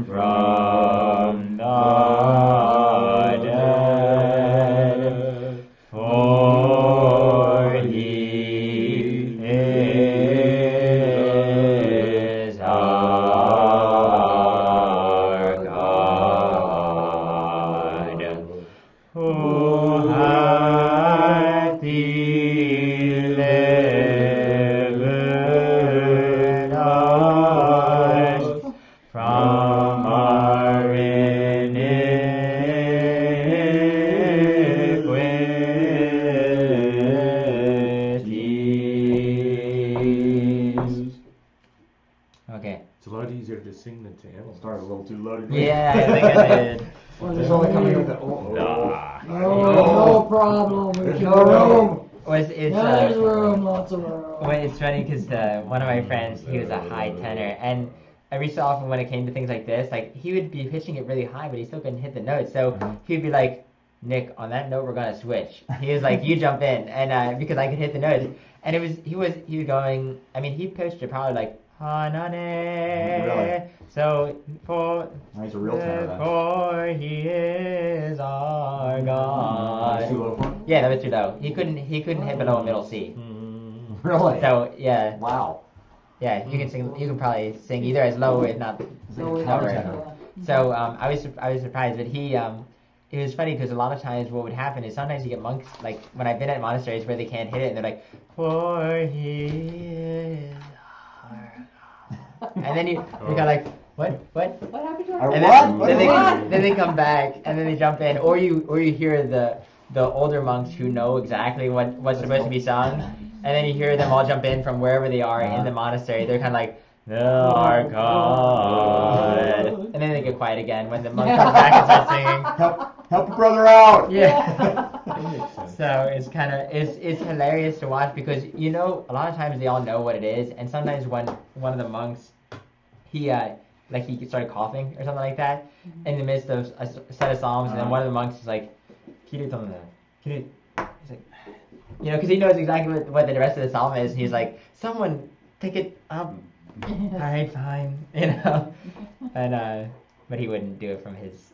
from the dead. For he is our God, who hath delivered us from our iniquities. Okay. It's a lot easier to sing than to analyze. Started a little too low, didn't we? Yeah, I think I did. It's only coming in with that. Oh, No problem. There's no room. It's There's room, lots of room. well, it's funny because one of my friends, he was a high tenor, and every so often when it came to things like this, like he would be pitching it really high, but he still couldn't hit the notes. So he'd be like, "Nick, on that note, we're gonna switch." He was like, "You jump in," and because I could hit the notes, and he was going. I mean, he pitched it probably like Hanane. Really? So for He's a real tenor then. for he is our God. Too low for him? Yeah, that was too low. He couldn't hit below a middle C. Really? So yeah, Wow. yeah, you can sing. You can probably sing either as low or if not It's like a countertenor. So I was surprised, but it was funny because a lot of times what would happen is sometimes you get monks, like when I've been at monasteries where they can't hit it and they're like, for he is our God. And then you go like, what? What happened to I our And what? then they come back and then they jump in, or you hear the older monks who know exactly what's supposed to be sung, and then you hear them all jump in from wherever they are in the monastery. They're kind of like, our God, and then they get quiet again when the monk comes back and starts singing. Help a brother out. Yeah. That makes sense. So it's hilarious to watch because a lot of times they all know what it is, and sometimes when one of the monks he started coughing or something like that in the midst of a set of psalms, and then one of the monks is like, he's like, because he knows exactly what the rest of the psalm is. He's like, someone pick it up. All right, fine, and but he wouldn't do it from his